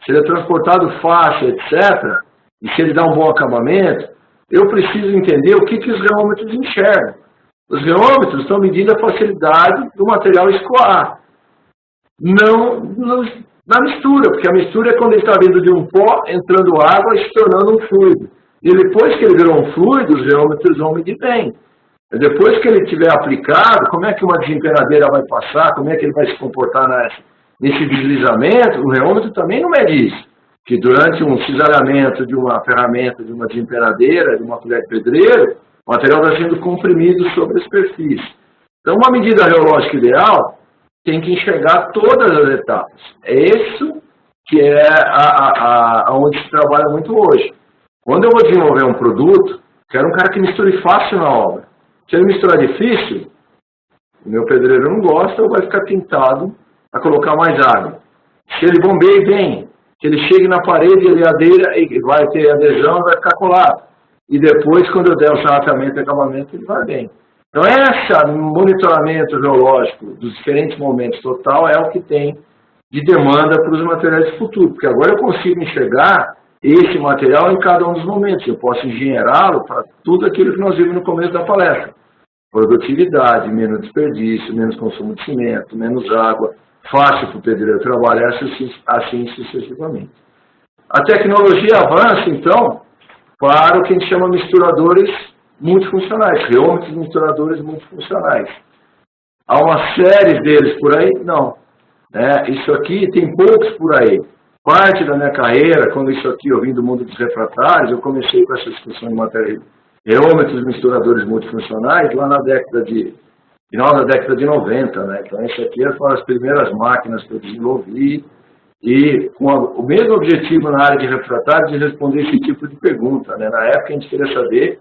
se ele é transportado fácil, etc., e se ele dá um bom acabamento, eu preciso entender o que os reômetros enxergam. Os reômetros estão medindo a facilidade do material escoar, não na mistura, porque a mistura é quando ele está vindo de um pó, entrando água e se tornando um fluido. E depois que ele virou um fluido, os reômetros vão medir bem. Depois que ele tiver aplicado, como é que uma desempenadeira vai passar, como é que ele vai se comportar nesse deslizamento, o reômetro também não mede isso. Que durante um cisalhamento de uma ferramenta, de uma desempenadeira, de uma colher de pedreiro, o material está sendo comprimido sobre a superfície. Então, uma medida reológica ideal tem que enxergar todas as etapas. É isso que é onde se trabalha muito hoje. Quando eu vou desenvolver um produto, quero um cara que misture fácil na obra. Se ele misturar difícil, o meu pedreiro não gosta, ou vai ficar tentado a colocar mais água. Se ele bombeie bem, que ele chegue na parede, ele adeira e vai ter adesão e vai ficar colado. E depois, quando eu der o sarrafamento e acabamento, ele vai bem. Então, esse monitoramento geológico dos diferentes momentos total é o que tem de demanda para os materiais de futuro. Porque agora eu consigo enxergar esse material em cada um dos momentos. Eu posso engenheirá-lo para tudo aquilo que nós vimos no começo da palestra. Produtividade, menos desperdício, menos consumo de cimento, menos água, fácil para o pedreiro trabalhar, assim sucessivamente. A tecnologia avança, então, para o que a gente chama de misturadores multifuncionais, reômetros misturadores multifuncionais. Há uma série deles por aí? Não. Isso aqui tem poucos por aí. Parte da minha carreira, quando isso aqui eu vim do mundo dos refratários, eu comecei com essa discussão de matéria reômetros misturadores multifuncionais lá na final da década de 90, né? Então, isso aqui foram as primeiras máquinas que eu desenvolvi e com o mesmo objetivo na área de refratários de responder esse tipo de pergunta, né? Na época a gente queria saber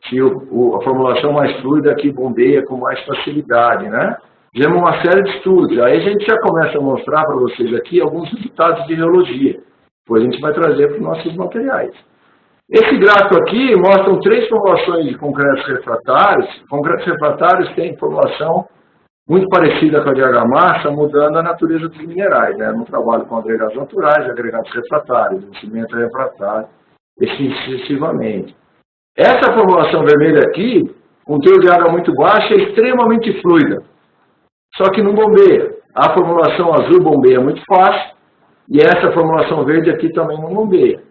se a formulação mais fluida aqui bombeia com mais facilidade, né? Fizemos uma série de estudos, aí a gente já começa a mostrar para vocês aqui alguns resultados de geologia, depois a gente vai trazer para os nossos materiais. Esse gráfico aqui mostra 3 formulações de concretos refratários. Concretos refratários têm formulação muito parecida com a de argamassa, mudando a natureza dos minerais, né? Eu não trabalho com agregados naturais, agregados refratários, o cimento é refratário, e sucessivamente. Essa formulação vermelha aqui, com teor de água muito baixo, é extremamente fluida. Só que não bombeia. A formulação azul bombeia muito fácil, e essa formulação verde aqui também não bombeia.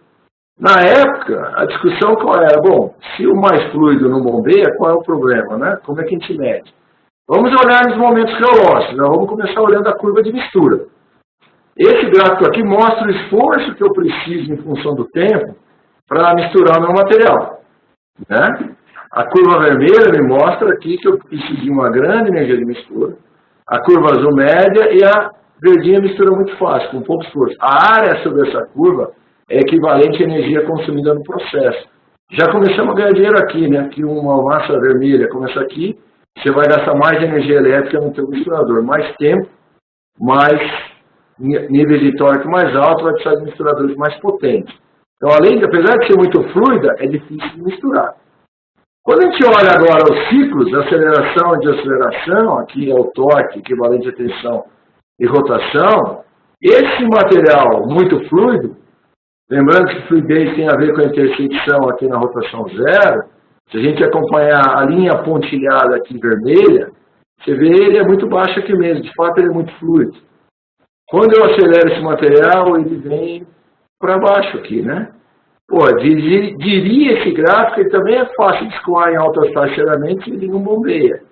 Na época, a discussão qual era? Bom, se o mais fluido não bombeia, qual é o problema, né? Como é que a gente mede? Vamos olhar nos momentos geológicos, nós vamos começar olhando a curva de mistura. Esse gráfico aqui mostra o esforço que eu preciso em função do tempo para misturar o meu material, né? A curva vermelha me mostra aqui que eu preciso de uma grande energia de mistura, a curva azul média e a verdinha mistura muito fácil, com pouco esforço. A área sobre essa curva é equivalente à energia consumida no processo. Já começamos a ganhar dinheiro aqui, né? Aqui uma massa vermelha começa aqui, você vai gastar mais energia elétrica no teu misturador, mais tempo, mais nível de torque mais alto, vai precisar de misturadores mais potentes. Então, apesar de ser muito fluida, é difícil de misturar. Quando a gente olha agora os ciclos, aceleração e desaceleração, aqui é o torque, equivalente a tensão e rotação, esse material muito fluido, lembrando que fluidez tem a ver com a intersecção aqui na rotação zero, se a gente acompanhar a linha pontilhada aqui vermelha, você vê ele é muito baixo aqui mesmo, de fato ele é muito fluido. Quando eu acelero esse material, ele vem para baixo aqui, né? Pô, diria esse gráfico, ele também é fácil de escoar em altas taxas de aceleramento e ele não bombeia.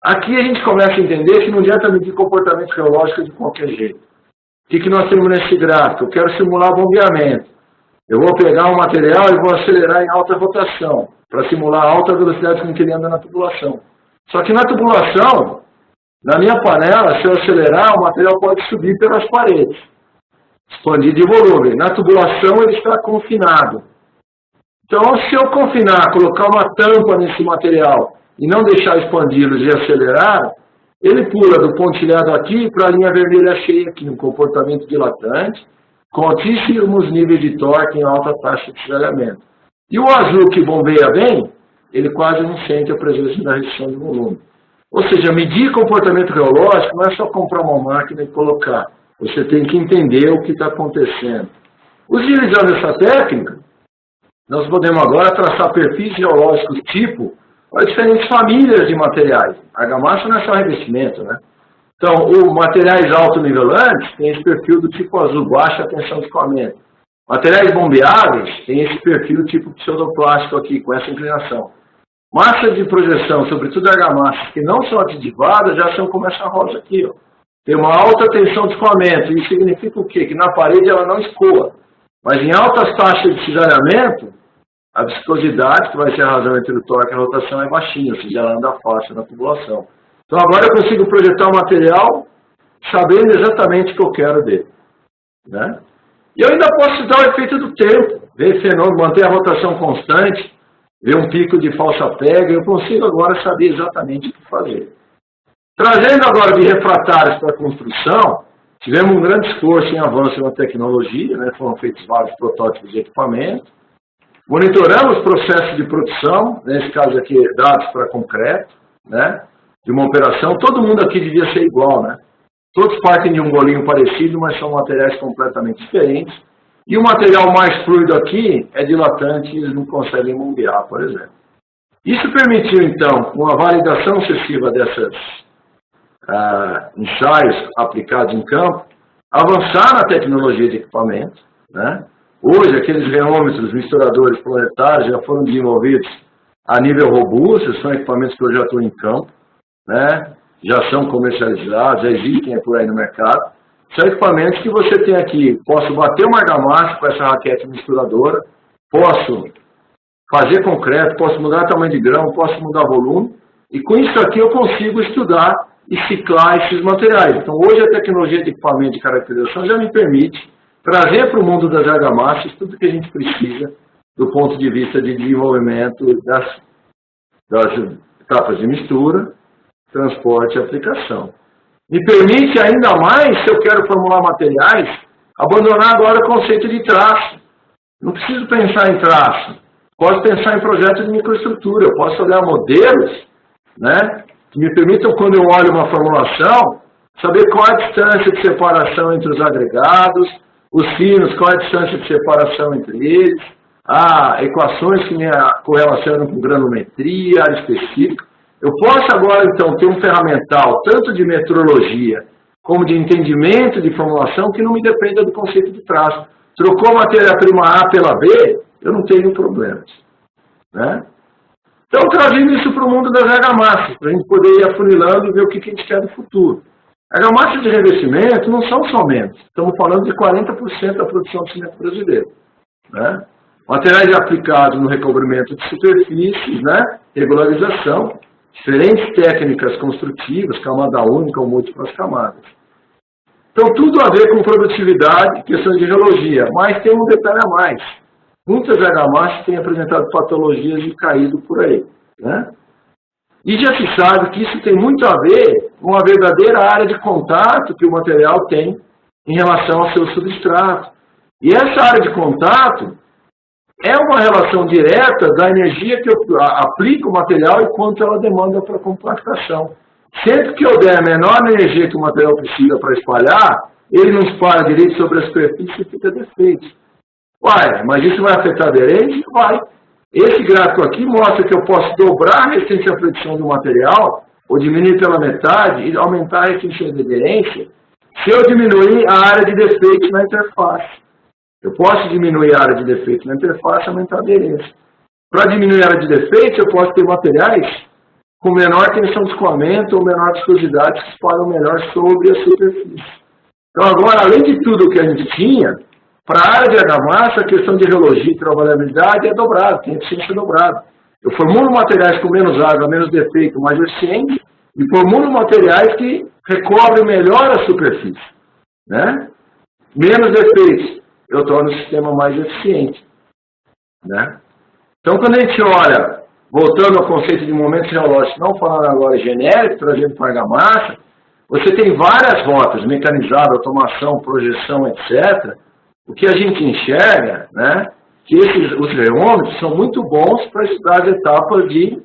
Aqui a gente começa a entender que não adianta medir comportamento geológico de qualquer jeito. O que nós temos nesse gráfico? Eu quero simular bombeamento. Eu vou pegar um material e vou acelerar em alta rotação, para simular a alta velocidade com que ele anda na tubulação. Só que na tubulação, na minha panela, se eu acelerar, o material pode subir pelas paredes, expandir de volume. Na tubulação, ele está confinado. Então, se eu confinar, colocar uma tampa nesse material e não deixar expandi-los e acelerar, ele pula do pontilhado aqui para a linha vermelha cheia aqui, um comportamento dilatante, com altíssimos níveis de torque em alta taxa de aceleramento. E o azul que bombeia bem, ele quase não sente a presença da restrição de volume. Ou seja, medir comportamento geológico não é só comprar uma máquina e colocar. Você tem que entender o que está acontecendo. Utilizando essa técnica, nós podemos agora traçar perfis geológicos tipo para diferentes famílias de materiais. Argamassa não é só revestimento, né? Então, os materiais autonivelantes tem esse perfil do tipo azul, baixa tensão de escoamento. Materiais bombeáveis tem esse perfil tipo pseudoplástico aqui, com essa inclinação. Massa de projeção, sobretudo argamassas, que não são aditivadas, já são como essa rosa aqui, ó. Tem uma alta tensão de escoamento. Isso significa o quê? Que na parede ela não escoa. Mas em altas taxas de cisalhamento, a viscosidade, que vai ser a razão entre o torque e a rotação, é baixinha, ou seja, ela anda fácil na tubulação. Então agora eu consigo projetar o material sabendo exatamente o que eu quero dele, né? E eu ainda posso estudar o efeito do tempo, ver fenômeno, manter a rotação constante, ver um pico de falsa pega, eu consigo agora saber exatamente o que fazer. Trazendo agora de refratários para a construção, tivemos um grande esforço em avanço na tecnologia, né? Foram feitos vários protótipos de equipamento, monitoramos processos de produção, nesse caso aqui dados para concreto, né? De uma operação, todo mundo aqui devia ser igual, né? Todos partem de um bolinho parecido, mas são materiais completamente diferentes. E o material mais fluido aqui é dilatante e eles não conseguem bombear, por exemplo. Isso permitiu, então, com a validação sucessiva desses ensaios aplicados em campo, avançar na tecnologia de equipamento, né? Hoje, aqueles reômetros, misturadores planetários já foram desenvolvidos a nível robusto, são equipamentos que eu já estou em campo, né? Já são comercializados, já existem por aí no mercado. São equipamentos que você tem aqui. Posso bater uma argamassa com essa raquete misturadora, posso fazer concreto, posso mudar o tamanho de grão, posso mudar volume, e com isso aqui eu consigo estudar e ciclar esses materiais. Então, hoje a tecnologia de equipamento de caracterização já me permite trazer para o mundo das argamassas tudo que a gente precisa do ponto de vista de desenvolvimento das etapas de mistura, transporte e aplicação. Me permite ainda mais, se eu quero formular materiais, abandonar agora o conceito de traço. Não preciso pensar em traço. Posso pensar em projetos de microestrutura. Eu posso olhar modelos, né, que me permitam, quando eu olho uma formulação, saber qual é a distância de separação entre os agregados, os finos, qual é a distância de separação entre eles, equações que me correlacionam com granulometria, área específica. Eu posso agora, então, ter um ferramental, tanto de metrologia, como de entendimento de formulação, que não me dependa do conceito de traço. Trocou matéria-prima A pela B, eu não tenho problemas, né? Então, trazendo isso para o mundo das argamassas, para a gente poder ir afunilando e ver o que a gente quer no futuro. Argamassas de revestimento não são somente, estamos falando de 40% da produção de cimento brasileiro. Né? Materiais aplicados no recobrimento de superfícies, né? Regularização, diferentes técnicas construtivas, camada única ou múltiplas camadas. Então, tudo a ver com produtividade, questão de geologia, mas tem um detalhe a mais. Muitas argamassas têm apresentado patologias e caído por aí. Né? E já se sabe que isso tem muito a ver com a verdadeira área de contato que o material tem em relação ao seu substrato. E essa área de contato é uma relação direta da energia que eu aplico o material e quanto ela demanda para compactação. Sempre que eu der a menor energia que o material precisa para espalhar, ele não espalha direito sobre a superfície e fica defeito. Uai, mas isso vai afetar a aderência? Vai. Esse gráfico aqui mostra que eu posso dobrar a resistência à fricção do material, ou diminuir pela metade e aumentar a resistência de aderência, se eu diminuir a área de defeito na interface. Eu posso diminuir a área de defeito na interface e aumentar a aderência. Para diminuir a área de defeito, eu posso ter materiais com menor tensão de escoamento ou menor viscosidade que espalham melhor sobre a superfície. Então agora, além de tudo que a gente tinha, para a área de argamassa, a questão de relogia e trabalhabilidade é dobrada, tem eficiência dobrada. Eu formulo materiais com menos água, menos defeito, mais eficiente, e formulo materiais que recobrem melhor a superfície. Né? Menos defeitos, eu torno o sistema mais eficiente. Né? Então, quando a gente olha, voltando ao conceito de momento geológico, não falando agora genérico, trazendo para a argamassa, você tem várias rotas, mecanizada, automação, projeção, etc., o que a gente enxerga, né, que os reômetros são muito bons para estudar as etapas de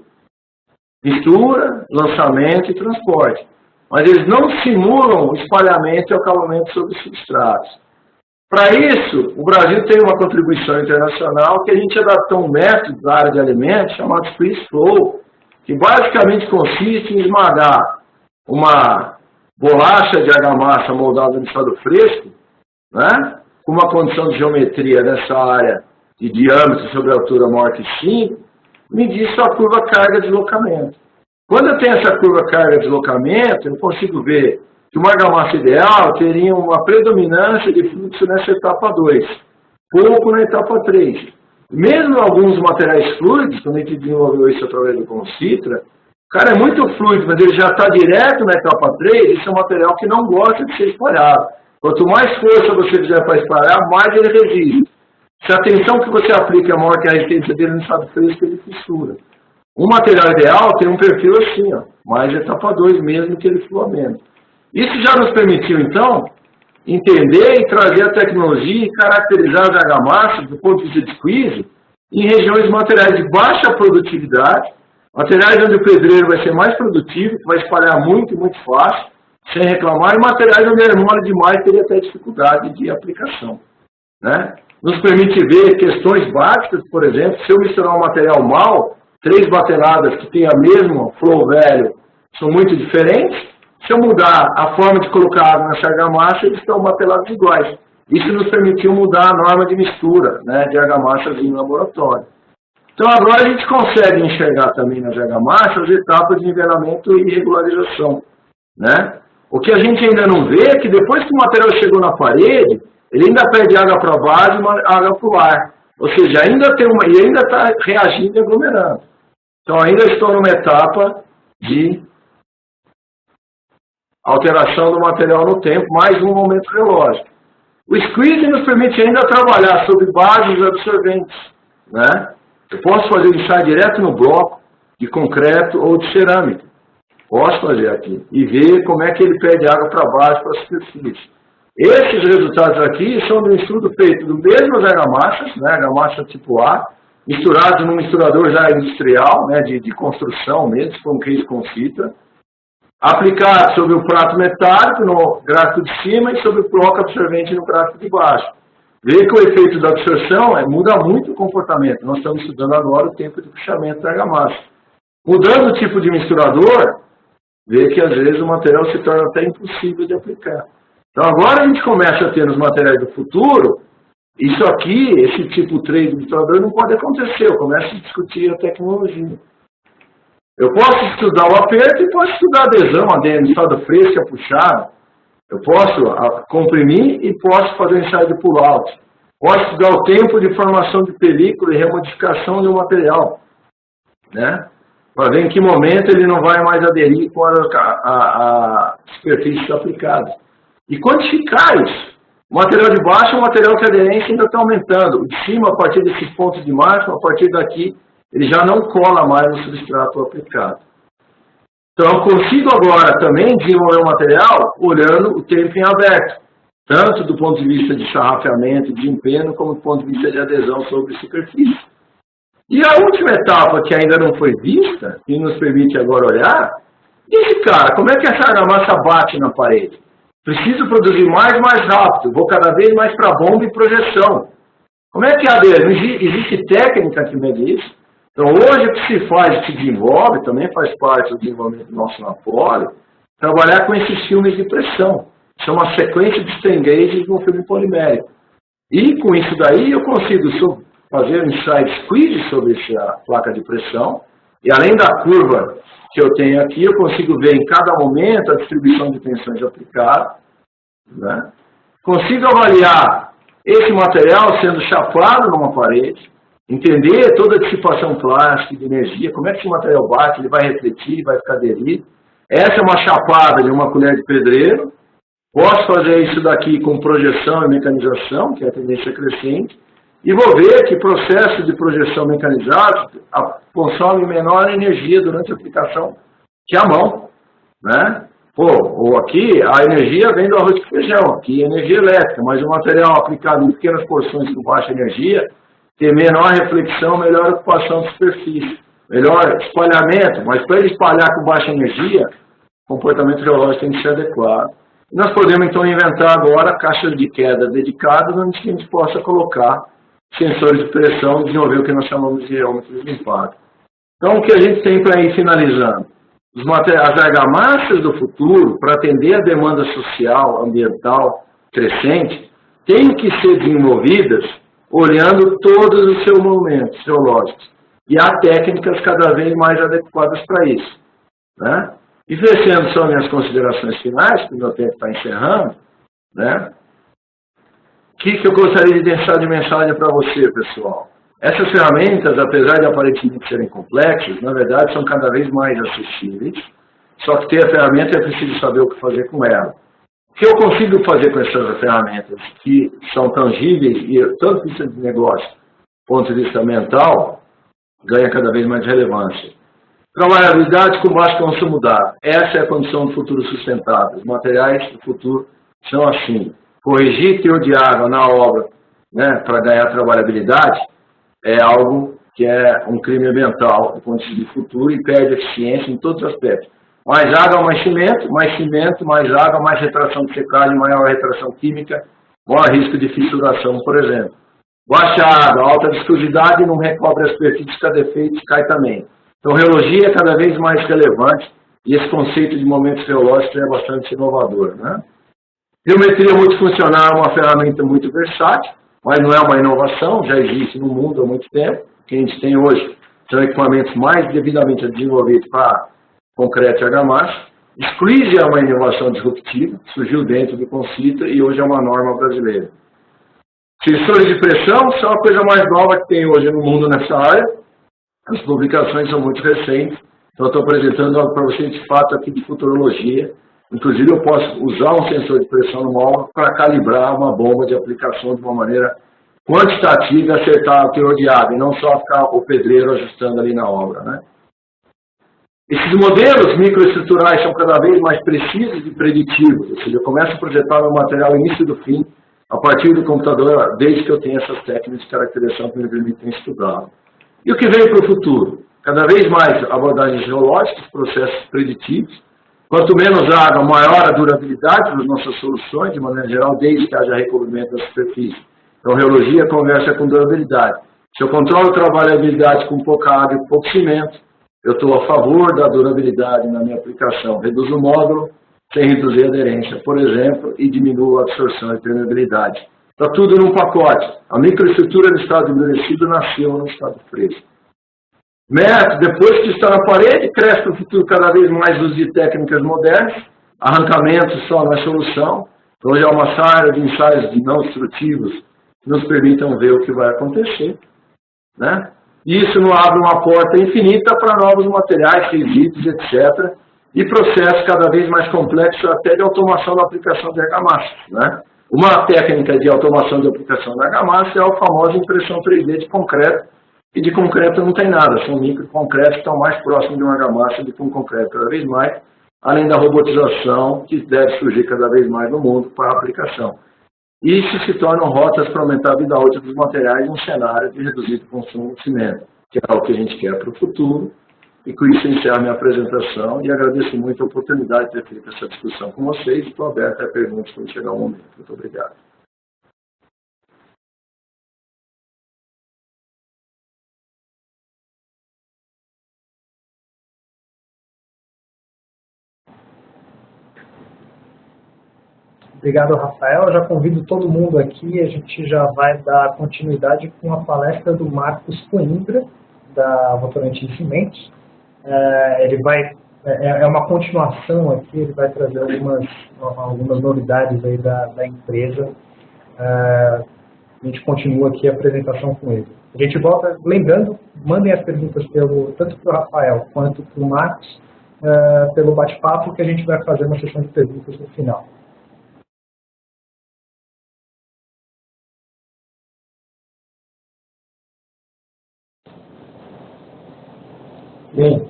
mistura, lançamento e transporte. Mas eles não simulam o espalhamento e o acabamento sobre os substratos. Para isso, o Brasil tem uma contribuição internacional que a gente adaptou um método da área de alimentos chamado Freeze Flow, que basicamente consiste em esmagar uma bolacha de argamassa moldada no estado fresco, né? Com uma condição de geometria nessa área de diâmetro sobre a altura maior que 5, medir sua curva carga-deslocamento. Quando eu tenho essa curva carga-deslocamento, eu consigo ver que uma argamassa ideal teria uma predominância de fluxo nessa etapa 2, pouco na etapa 3. Mesmo alguns materiais fluidos, quando a gente desenvolveu isso através do Concitra, o cara é muito fluido, mas ele já está direto na etapa 3, isso é um material que não gosta de ser espalhado. Quanto mais força você fizer para espalhar, mais ele resiste. Se a tensão que você aplica é maior que a resistência dele no estado fresco, ele fissura. O material ideal tem um perfil assim, ó, mais etapa 2 mesmo que ele flua menos. Isso já nos permitiu, então, entender e trazer a tecnologia e caracterizar as argamassas do ponto de vista de squeeze em regiões de materiais de baixa produtividade, materiais onde o pedreiro vai ser mais produtivo, vai espalhar muito e muito fácil, sem reclamar, e materiais onde ele mole demais teria até dificuldade de aplicação. Né? Nos permite ver questões básicas, por exemplo, se eu misturar um material mal, 3 bateladas que têm a mesma flow velho são muito diferentes, se eu mudar a forma de colocar água nessa argamassa, eles estão batelados iguais. Isso nos permitiu mudar a norma de mistura, né, de argamassas em laboratório. Então agora a gente consegue enxergar também nas argamassas as etapas de nivelamento e regularização. Né? O que a gente ainda não vê é que depois que o material chegou na parede, ele ainda perde água para base e água para o ar. Ou seja, ainda tem e ainda está reagindo e aglomerando. Então ainda estou numa etapa de alteração do material no tempo, mais um momento geológico. O squeeze nos permite ainda trabalhar sobre bases absorventes. Né? Eu posso fazer o ensaio direto no bloco, de concreto ou de cerâmica. Posso fazer aqui. E ver como é que ele perde água para baixo, para a superfície. Esses resultados aqui são de um estudo feito do mesmo argamassas, né, argamassa tipo A, misturados num misturador já industrial, né, de construção mesmo, com case Concitra, aplicado sobre o prato metálico no gráfico de cima e sobre o bloco absorvente no gráfico de baixo. Vê que o efeito da absorção muda muito o comportamento. Nós estamos estudando agora o tempo de puxamento da argamassa. Mudando o tipo de misturador, vê que às vezes o material se torna até impossível de aplicar. Então agora a gente começa a ter nos materiais do futuro, isso aqui, esse tipo 3 de misturador não pode acontecer, eu começo a discutir a tecnologia. Eu posso estudar o aperto e posso estudar a adesão, a estado fresco, a puxada. Eu posso comprimir e posso fazer um ensaio de pull-out. Posso estudar o tempo de formação de película e remodificação de um material, né? Para ver em que momento ele não vai mais aderir com a superfície aplicada. E quantificar isso. O material de baixo é um material que a aderência ainda está aumentando. O de cima, a partir desses pontos de máximo, a partir daqui, ele já não cola mais no substrato aplicado. Então, eu consigo agora também desenvolver o material olhando o tempo em aberto, tanto do ponto de vista de sarrafeamento e desempenho, como do ponto de vista de adesão sobre superfície. E a última etapa que ainda não foi vista, e nos permite agora olhar, esse cara, como é que essa argamassa bate na parede? Preciso produzir mais rápido, vou cada vez mais para bomba e projeção. Como é que é a dele? Existe técnica que mede isso? Então, hoje o que se faz, se desenvolve, também faz parte do desenvolvimento nosso na Poli, trabalhar com esses filmes de pressão. Chama uma sequência de strain gauges no filme polimérico. E com isso daí eu consigo fazer um side squeeze sobre essa placa de pressão, e além da curva que eu tenho aqui, eu consigo ver em cada momento a distribuição de tensões aplicadas, né? Consigo avaliar esse material sendo chapado numa parede, entender toda a dissipação plástica de energia, como é que esse material bate, ele vai refletir, vai ficar aderido. Essa é uma chapada de uma colher de pedreiro. Posso fazer isso daqui com projeção e mecanização, que é a tendência crescente, e vou ver que o processo de projeção mecanizado consome menor energia durante a aplicação que a mão, né? Ou aqui a energia vem do arroz com feijão, aqui é energia elétrica, mas o material aplicado em pequenas porções com baixa energia tem menor reflexão, melhor ocupação de superfície, melhor espalhamento, mas para ele espalhar com baixa energia, o comportamento geológico tem que ser adequado. E nós podemos então inventar agora caixas de queda dedicadas onde a gente possa colocar sensores de pressão e desenvolver o que nós chamamos de geômetros de impacto. Então, o que a gente tem para ir finalizando? As argamassas do futuro, para atender a demanda social, ambiental, crescente, têm que ser desenvolvidas olhando todos os seus momentos geológicos. E há técnicas cada vez mais adequadas para isso, né? E fechando só minhas considerações finais, que o meu tempo está encerrando, né? O que eu gostaria de deixar de mensagem para você, pessoal? Essas ferramentas, apesar de aparentemente serem complexas, na verdade são cada vez mais acessíveis, só que ter a ferramenta é preciso saber o que fazer com ela. O que eu consigo fazer com essas ferramentas que são tangíveis e tanto do vista de negócio, ponto de vista mental, ganha cada vez mais relevância. Trabalhabilidade com baixo consumo d'água. Essa é a condição do futuro sustentável. Os materiais do futuro são assim. Corrigir teor de água na obra, né, para ganhar trabalhabilidade é algo que é um crime ambiental do ponto de vista de futuro e perde eficiência em todos os aspectos. Mais água, mais água, mais retração de secagem, maior retração química, maior risco de fissuração, por exemplo. Baixa água, alta viscosidade, não recobre a superfície, cada defeito cai também. Então, reologia é cada vez mais relevante e esse conceito de momentos geológicos é bastante inovador, né? Geometria multifuncional é uma ferramenta muito versátil, mas não é uma inovação, já existe no mundo há muito tempo. O que a gente tem hoje são equipamentos mais devidamente desenvolvidos para concreto e argamassa. Squeeze é uma inovação disruptiva, surgiu dentro do Concita e hoje é uma norma brasileira. Sensores de pressão são a coisa mais nova que tem hoje no mundo nessa área. As publicações são muito recentes, então eu estou apresentando algo para vocês de fato aqui de futurologia. Inclusive eu posso usar um sensor de pressão numa obra para calibrar uma bomba de aplicação de uma maneira quantitativa e acertar o teor de água, e não só ficar o pedreiro ajustando ali na obra, né? Esses modelos microestruturais são cada vez mais precisos e preditivos, ou seja, eu começo a projetar meu material do início do fim, a partir do computador, desde que eu tenho essas técnicas de caracterização que me permitem estudá-lo. E o que vem para o futuro? Cada vez mais abordagens geológicas, processos preditivos. Quanto menos água, maior a durabilidade das nossas soluções, de maneira geral, desde que haja recobrimento da superfície. Então, reologia conversa com durabilidade. Se eu controlo a trabalhabilidade com pouca água e pouco cimento, eu estou a favor da durabilidade na minha aplicação. Reduzo o módulo sem reduzir a aderência, por exemplo, e diminuo a absorção e permeabilidade. Está tudo num pacote. A microestrutura do estado endurecido nasceu no estado fresco. Método, depois que está na parede, cresce no futuro cada vez mais uso de técnicas modernas, arrancamento só não é solução, então já é uma área de ensaios não destrutivos que nos permitam ver o que vai acontecer, né? E isso não abre uma porta infinita para novos materiais, residus, etc., e processos cada vez mais complexos até de automação da aplicação de argamassa, né? Uma técnica de automação de aplicação da argamassa é a famosa impressão 3D de concreto, e de concreto não tem nada, são microconcretos que estão mais próximos de uma argamassa do que um concreto cada vez mais, além da robotização que deve surgir cada vez mais no mundo para a aplicação. Isso se tornam rotas para aumentar a vida útil dos materiais em um cenário de reduzido consumo de cimento, que é o que a gente quer para o futuro. E com isso eu encerro minha apresentação e agradeço muito a oportunidade de ter feito essa discussão com vocês. Estou aberto a perguntas quando chegar o momento. Muito obrigado. Obrigado, Rafael. Eu já convido todo mundo aqui. A gente já vai dar continuidade com a palestra do Marcos Coimbra, da Votorantim Cimentos. É uma continuação aqui, ele vai trazer algumas novidades aí da empresa. A gente continua aqui a apresentação com ele. A gente volta, lembrando, mandem as perguntas tanto para o Rafael quanto para o Marcos, pelo bate-papo, que a gente vai fazer uma sessão de perguntas no final. Bem,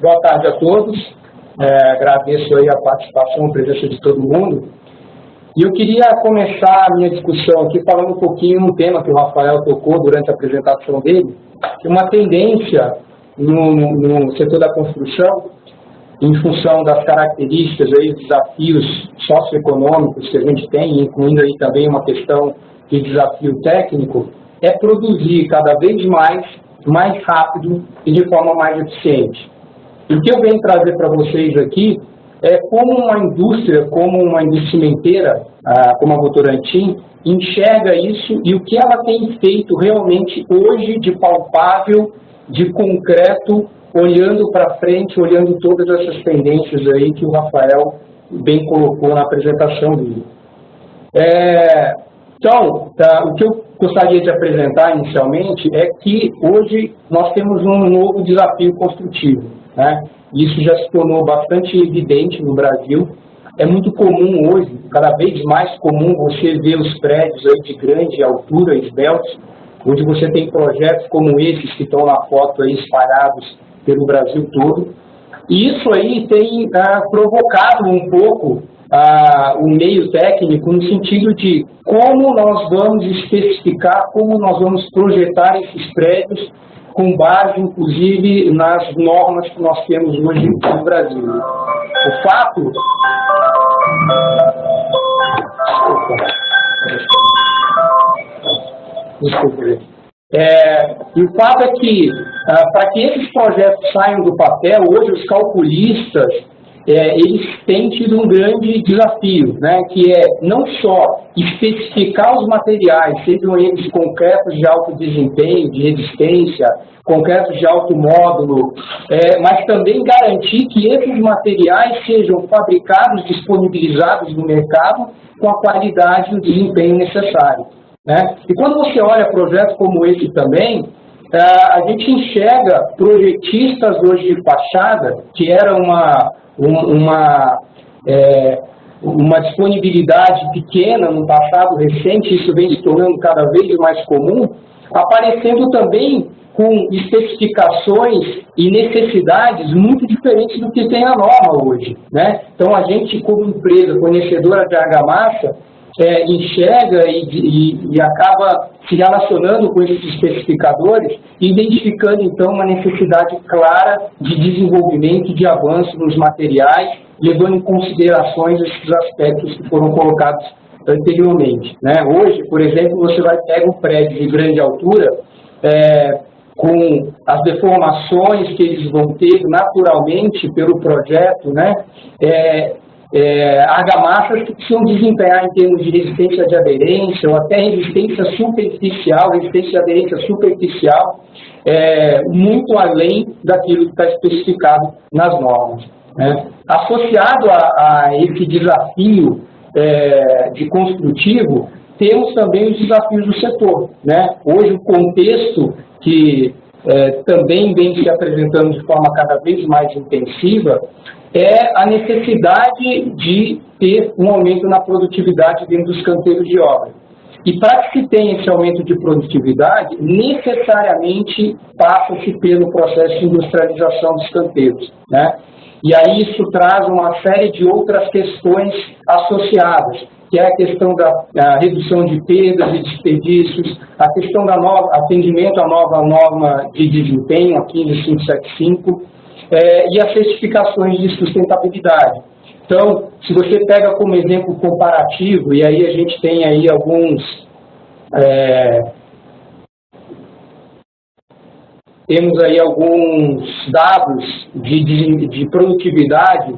boa tarde a todos. Agradeço aí a participação, a presença de todo mundo. E eu queria começar a minha discussão aqui falando um pouquinho um tema que o Rafael tocou durante a apresentação dele, que é uma tendência no setor da construção, em função das características aí, desafios socioeconômicos que a gente tem, incluindo aí também uma questão de desafio técnico, é produzir cada vez mais rápido e de forma mais eficiente. E o que eu venho trazer para vocês aqui é como uma indústria cimenteira, como a Votorantim, enxerga isso e o que ela tem feito realmente hoje de palpável, de concreto, olhando para frente, olhando todas essas tendências aí que o Rafael bem colocou na apresentação dele. Então, o que eu gostaria de apresentar inicialmente é que hoje nós temos um novo desafio construtivo, né? Isso já se tornou bastante evidente no Brasil. É muito comum hoje, cada vez mais comum, você ver os prédios aí de grande altura, esbeltos, onde você tem projetos como esses que estão na foto aí espalhados pelo Brasil todo. E isso aí tem provocado um pouco o meio técnico no sentido de como nós vamos especificar, como nós vamos projetar esses prédios com base, inclusive, nas normas que nós temos hoje no Brasil. O fato... Desculpa. E o fato é que, para que esses projetos saiam do papel, hoje os calculistas, eles têm tido um grande desafio, né, que é não só especificar os materiais, sejam eles concretos de alto desempenho, de resistência, concretos de alto módulo, mas também garantir que esses materiais sejam fabricados, disponibilizados no mercado com a qualidade e o desempenho necessário, né? E quando você olha projetos como esse também, a gente enxerga projetistas hoje de fachada, que era uma disponibilidade pequena no passado recente, isso vem se tornando cada vez mais comum, aparecendo também com especificações e necessidades muito diferentes do que tem a norma hoje, né? Então, a gente, como empresa conhecedora de argamassa, enxerga e acaba se relacionando com esses especificadores, identificando, então, uma necessidade clara de desenvolvimento e de avanço nos materiais, levando em considerações esses aspectos que foram colocados anteriormente, né? Hoje, por exemplo, você vai pegar um prédio de grande altura, com as deformações que eles vão ter naturalmente pelo projeto, né? argamassas que precisam desempenhar em termos de resistência de aderência ou até resistência superficial, resistência de aderência superficial, muito além daquilo que está especificado nas normas, né? Associado a esse desafio de construtivo, temos também os desafios do setor, né? Hoje o contexto que também vem se apresentando de forma cada vez mais intensiva é a necessidade de ter um aumento na produtividade dentro dos canteiros de obra. E para que se tenha esse aumento de produtividade, necessariamente passa-se pelo processo de industrialização dos canteiros, né? E aí isso traz uma série de outras questões associadas, que é a questão da redução de perdas e desperdícios, a questão da atendimento à nova norma de desempenho, a 15575, e as certificações de sustentabilidade. Então, se você pega como exemplo comparativo, e aí a gente tem aí alguns temos aí alguns dados de produtividade,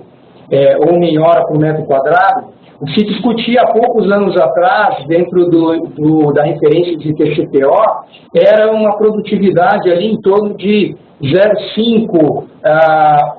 homem-hora por metro quadrado. O que se discutia há poucos anos atrás, dentro da referência de TCPO, era uma produtividade ali em torno de 0,5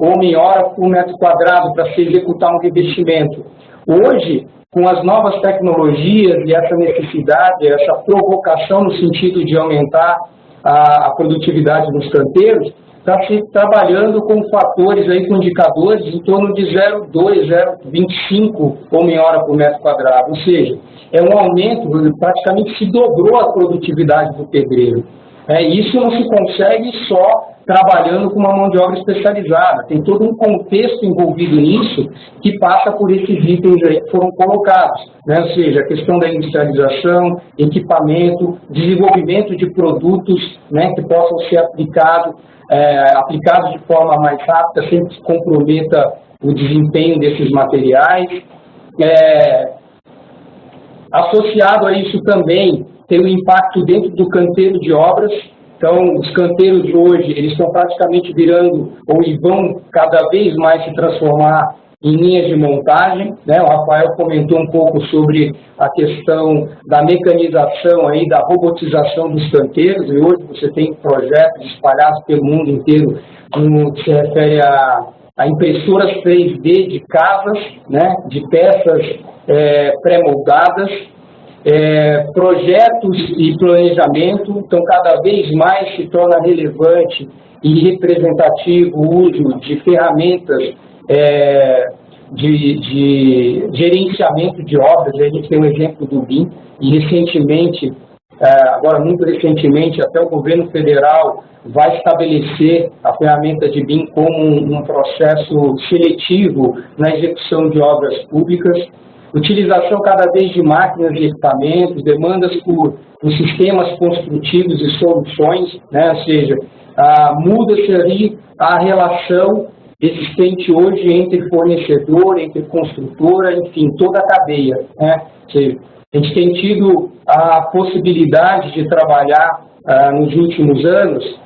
homem-hora por metro quadrado para se executar um revestimento. Hoje, com as novas tecnologias e essa necessidade, essa provocação no sentido de aumentar a produtividade dos canteiros, está se trabalhando com fatores aí, com indicadores em torno de 0,2, 0,25 homem-hora por metro quadrado. Ou seja, é um aumento, praticamente se dobrou a produtividade do pedreiro. Isso não se consegue só trabalhando com uma mão de obra especializada. Tem todo um contexto envolvido nisso que passa por esses itens aí que foram colocados, né? Ou seja, a questão da industrialização, equipamento, desenvolvimento de produtos, né, que possam ser aplicados de forma mais rápida, sem que comprometa o desempenho desses materiais. Associado a isso também tem o impacto dentro do canteiro de obras. Então, os canteiros hoje, eles estão praticamente virando, ou vão cada vez mais se transformar em linhas de montagem, né? O Rafael comentou um pouco sobre a questão da mecanização, aí, da robotização dos canteiros, e hoje você tem projetos espalhados pelo mundo inteiro no que se refere a impressoras 3D de casas, né? De peças pré-moldadas, projetos e planejamento. Então, cada vez mais se torna relevante e representativo o uso de ferramentas de gerenciamento de obras. A gente tem um exemplo do BIM, e recentemente, agora muito recentemente, até o governo federal vai estabelecer a ferramenta de BIM como um processo seletivo na execução de obras públicas. Utilização cada vez de máquinas e equipamentos, demandas por sistemas construtivos e soluções, né? Ou seja, muda-se ali a relação existente hoje entre fornecedor, entre construtora, enfim, toda a cadeia, né? Ou seja, a gente tem tido a possibilidade de trabalhar nos últimos anos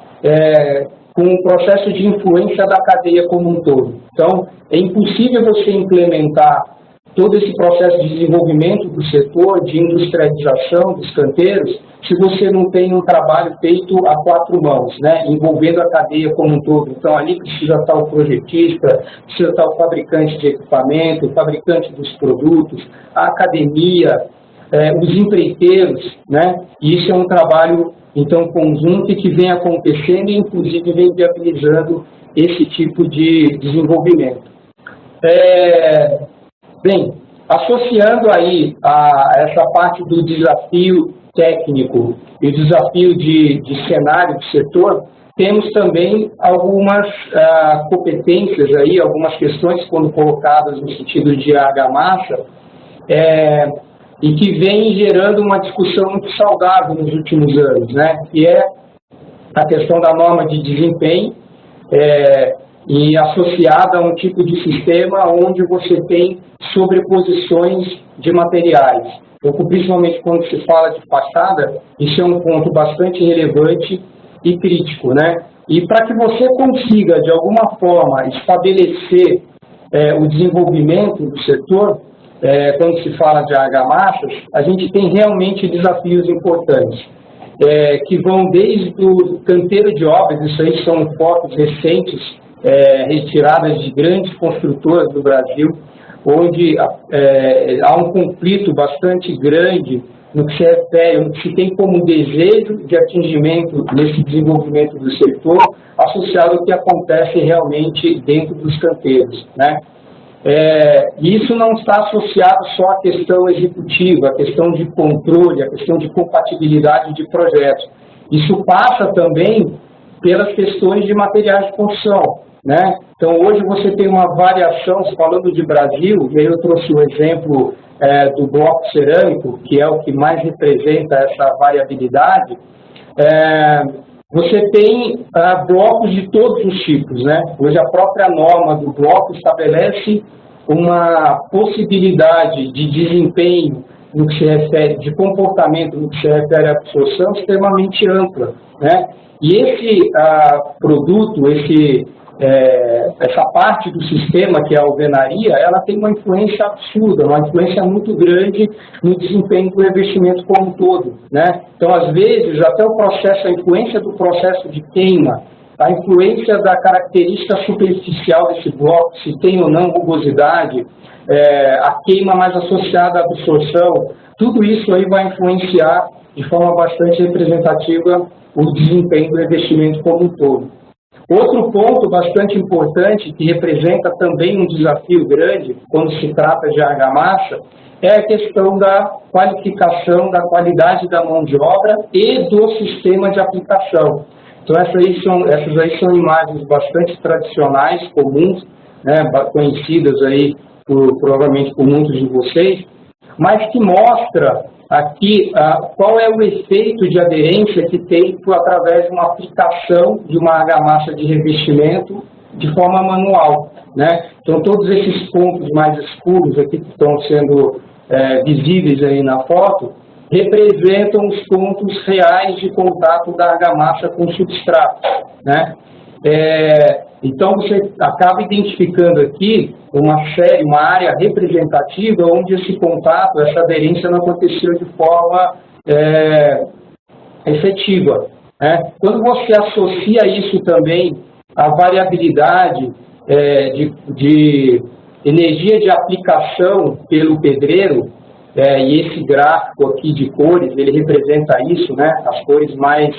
com um processo de influência da cadeia como um todo. Então, é impossível você implementar todo esse processo de desenvolvimento do setor, de industrialização dos canteiros, se você não tem um trabalho feito a quatro mãos, né, envolvendo a cadeia como um todo. Então, ali precisa estar o projetista, precisa estar o fabricante de equipamento, o fabricante dos produtos, a academia, os empreiteiros, né, e isso é um trabalho, então, conjunto e que vem acontecendo e, inclusive, vem viabilizando esse tipo de desenvolvimento. Bem, associando aí a essa parte do desafio técnico e o desafio de cenário do setor, temos também algumas competências aí, algumas questões quando colocadas no sentido de argamassa, e que vem gerando uma discussão muito saudável nos últimos anos, né? Que é a questão da norma de desempenho, e associada a um tipo de sistema onde você tem sobreposições de materiais. Principalmente quando se fala de fachada, isso é um ponto bastante relevante e crítico, né? E para que você consiga, de alguma forma, estabelecer o desenvolvimento do setor, quando se fala de argamassas, a gente tem realmente desafios importantes, que vão desde o canteiro de obras, isso aí são fotos recentes, retiradas de grandes construtoras do Brasil, onde há um conflito bastante grande no que se refere, no que se tem como desejo de atingimento nesse desenvolvimento do setor, associado ao que acontece realmente dentro dos canteiros, né? E isso não está associado só à questão executiva, à questão de controle, à questão de compatibilidade de projetos. Isso passa também pelas questões de materiais de construção, né? Então, hoje você tem uma variação, falando de Brasil, e aí eu trouxe o exemplo do bloco cerâmico, que é o que mais representa essa variabilidade. Você tem blocos de todos os tipos, né? Hoje a própria norma do bloco estabelece uma possibilidade de desempenho no que se refere, de comportamento no que se refere à absorção extremamente ampla, né? E esse produto, essa parte do sistema que é a alvenaria, ela tem uma influência absurda, uma influência muito grande no desempenho do revestimento como um todo, né? Então, às vezes, até o processo, a influência do processo de queima, a influência da característica superficial desse bloco, se tem ou não rugosidade, a queima mais associada à absorção, tudo isso aí vai influenciar de forma bastante representativa o desempenho do revestimento como um todo. Outro ponto bastante importante, que representa também um desafio grande quando se trata de argamassa, é a questão da qualificação, da qualidade da mão de obra e do sistema de aplicação. Então, essas aí são imagens bastante tradicionais, comuns, né, conhecidas aí provavelmente por muitos de vocês, mas que mostra aqui qual é o efeito de aderência que tem através de uma aplicação de uma argamassa de revestimento de forma manual, né? Então, todos esses pontos mais escuros aqui que estão sendo visíveis aí na foto, representam os pontos reais de contato da argamassa com o substrato, né? Então, você acaba identificando aqui uma área representativa onde esse contato, essa aderência não aconteceu de forma efetiva, né? Quando você associa isso também à variabilidade de energia de aplicação pelo pedreiro, e esse gráfico aqui de cores, ele representa isso, né? As cores mais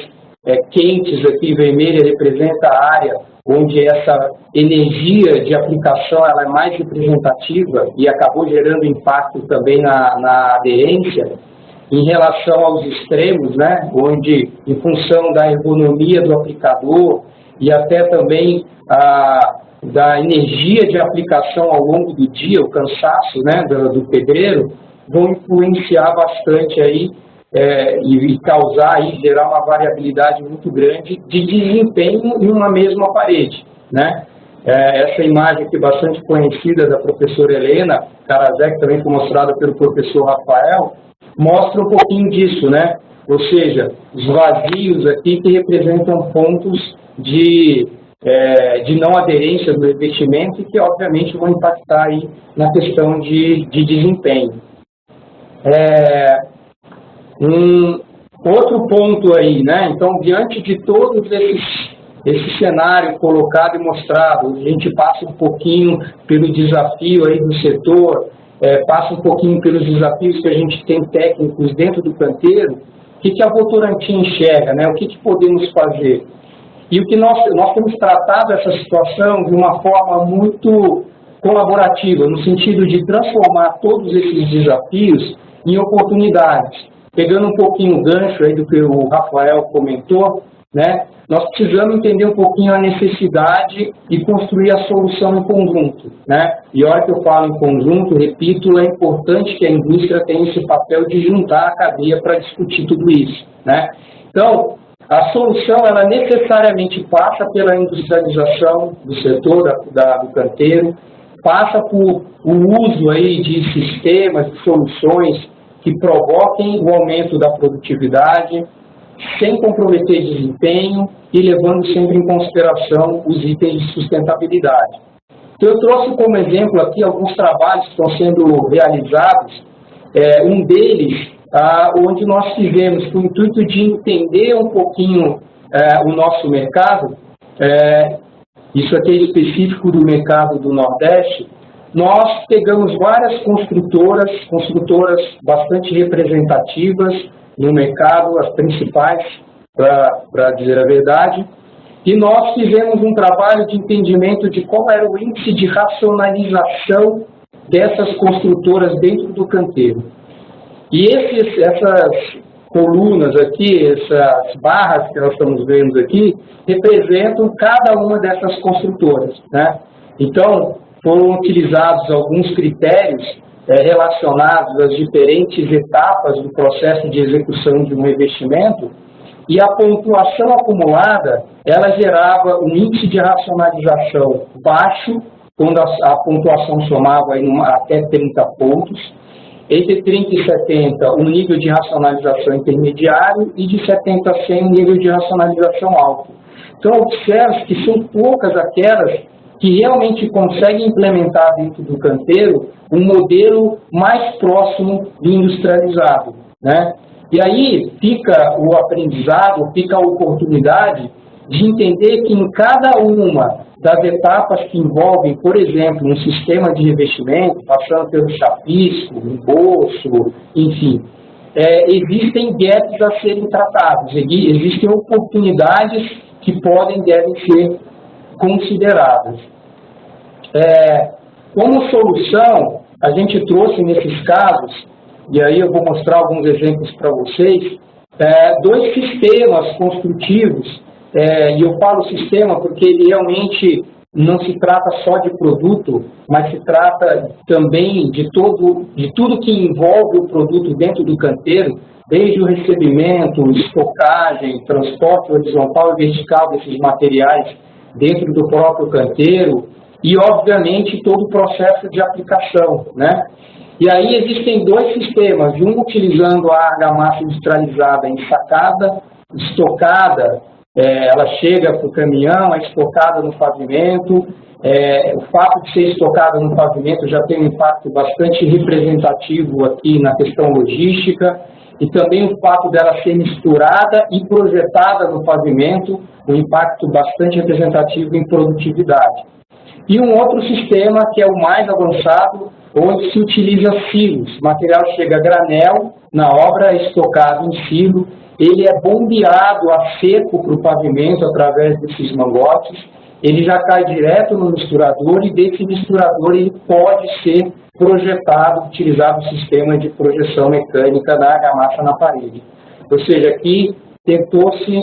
quentes aqui, vermelha, representa a área onde essa energia de aplicação ela é mais representativa e acabou gerando impacto também na aderência. Em relação aos extremos, né? Onde, em função da ergonomia do aplicador e até também da energia de aplicação ao longo do dia, o cansaço, né, do pedreiro, vão influenciar bastante aí e causar aí, gerar uma variabilidade muito grande de desempenho em uma mesma parede, né? Essa imagem aqui bastante conhecida da professora Helena Karaszek, também foi mostrada pelo professor Rafael, mostra um pouquinho disso, né? Ou seja, os vazios aqui que representam pontos de não aderência do revestimento e que obviamente vão impactar aí na questão de desempenho. Outro ponto aí, né? Então, diante de todos esse cenário colocado e mostrado, a gente passa um pouquinho pelo desafio aí do setor, passa um pouquinho pelos desafios que a gente tem técnicos dentro do canteiro. O que a Votorantim enxerga, né? O que podemos fazer? E o que nós temos tratado essa situação de uma forma muito colaborativa, no sentido de transformar todos esses desafios em oportunidades. Pegando um pouquinho o gancho aí do que o Rafael comentou, né? Nós precisamos entender um pouquinho a necessidade e construir a solução em conjunto, né? E a hora que eu falo em conjunto, repito, é importante que a indústria tenha esse papel de juntar a cadeia para discutir tudo isso, né? Então, a solução, ela necessariamente passa pela industrialização do setor do canteiro, passa por o uso aí de sistemas, de soluções que provoquem o aumento da produtividade, sem comprometer desempenho e levando sempre em consideração os itens de sustentabilidade. Então, eu trouxe como exemplo aqui alguns trabalhos que estão sendo realizados, um deles, onde nós fizemos com o intuito de entender um pouquinho o nosso mercado, isso aqui é específico do mercado do Nordeste. Nós pegamos várias construtoras bastante representativas no mercado, as principais, para dizer a verdade, e nós fizemos um trabalho de entendimento de qual era o índice de racionalização dessas construtoras dentro do canteiro. E essas colunas aqui, essas barras que nós estamos vendo aqui, representam cada uma dessas construtoras, né? Então, foram utilizados alguns critérios relacionados às diferentes etapas do processo de execução de um investimento, e a pontuação acumulada, ela gerava um índice de racionalização baixo, quando a pontuação somava até 30 pontos, entre 30 e 70 um nível de racionalização intermediário e de 70 a 100 um nível de racionalização alto. Então, observe que são poucas aquelas que realmente conseguem implementar dentro do canteiro um modelo mais próximo do industrializado, né? E aí fica o aprendizado, fica a oportunidade de entender que em cada uma das etapas que envolvem, por exemplo, um sistema de revestimento, passando pelo chapisco, embolso, enfim, existem gaps a serem tratados, existem oportunidades que podem e devem ser consideradas. Como solução, a gente trouxe nesses casos, e aí eu vou mostrar alguns exemplos para vocês, dois sistemas construtivos, e eu falo sistema porque ele realmente não se trata só de produto, mas se trata também de tudo que envolve o produto dentro do canteiro, desde o recebimento, estocagem, transporte horizontal e vertical desses materiais dentro do próprio canteiro, e, obviamente, todo o processo de aplicação, né? E aí existem dois sistemas, um utilizando a argamassa industrializada ensacada, estocada, ela chega para o caminhão, é estocada no pavimento. O fato de ser estocada no pavimento já tem um impacto bastante representativo aqui na questão logística, e também o fato dela ser misturada e projetada no pavimento, um impacto bastante representativo em produtividade. E um outro sistema, que é o mais avançado, onde se utiliza silos. O material chega a granel, na obra é estocado em silo, ele é bombeado a seco para o pavimento através desses mangotes, ele já cai direto no misturador, e desse misturador ele pode ser projetado, utilizado o sistema de projeção mecânica da argamassa na parede. Ou seja, aqui tentou-se,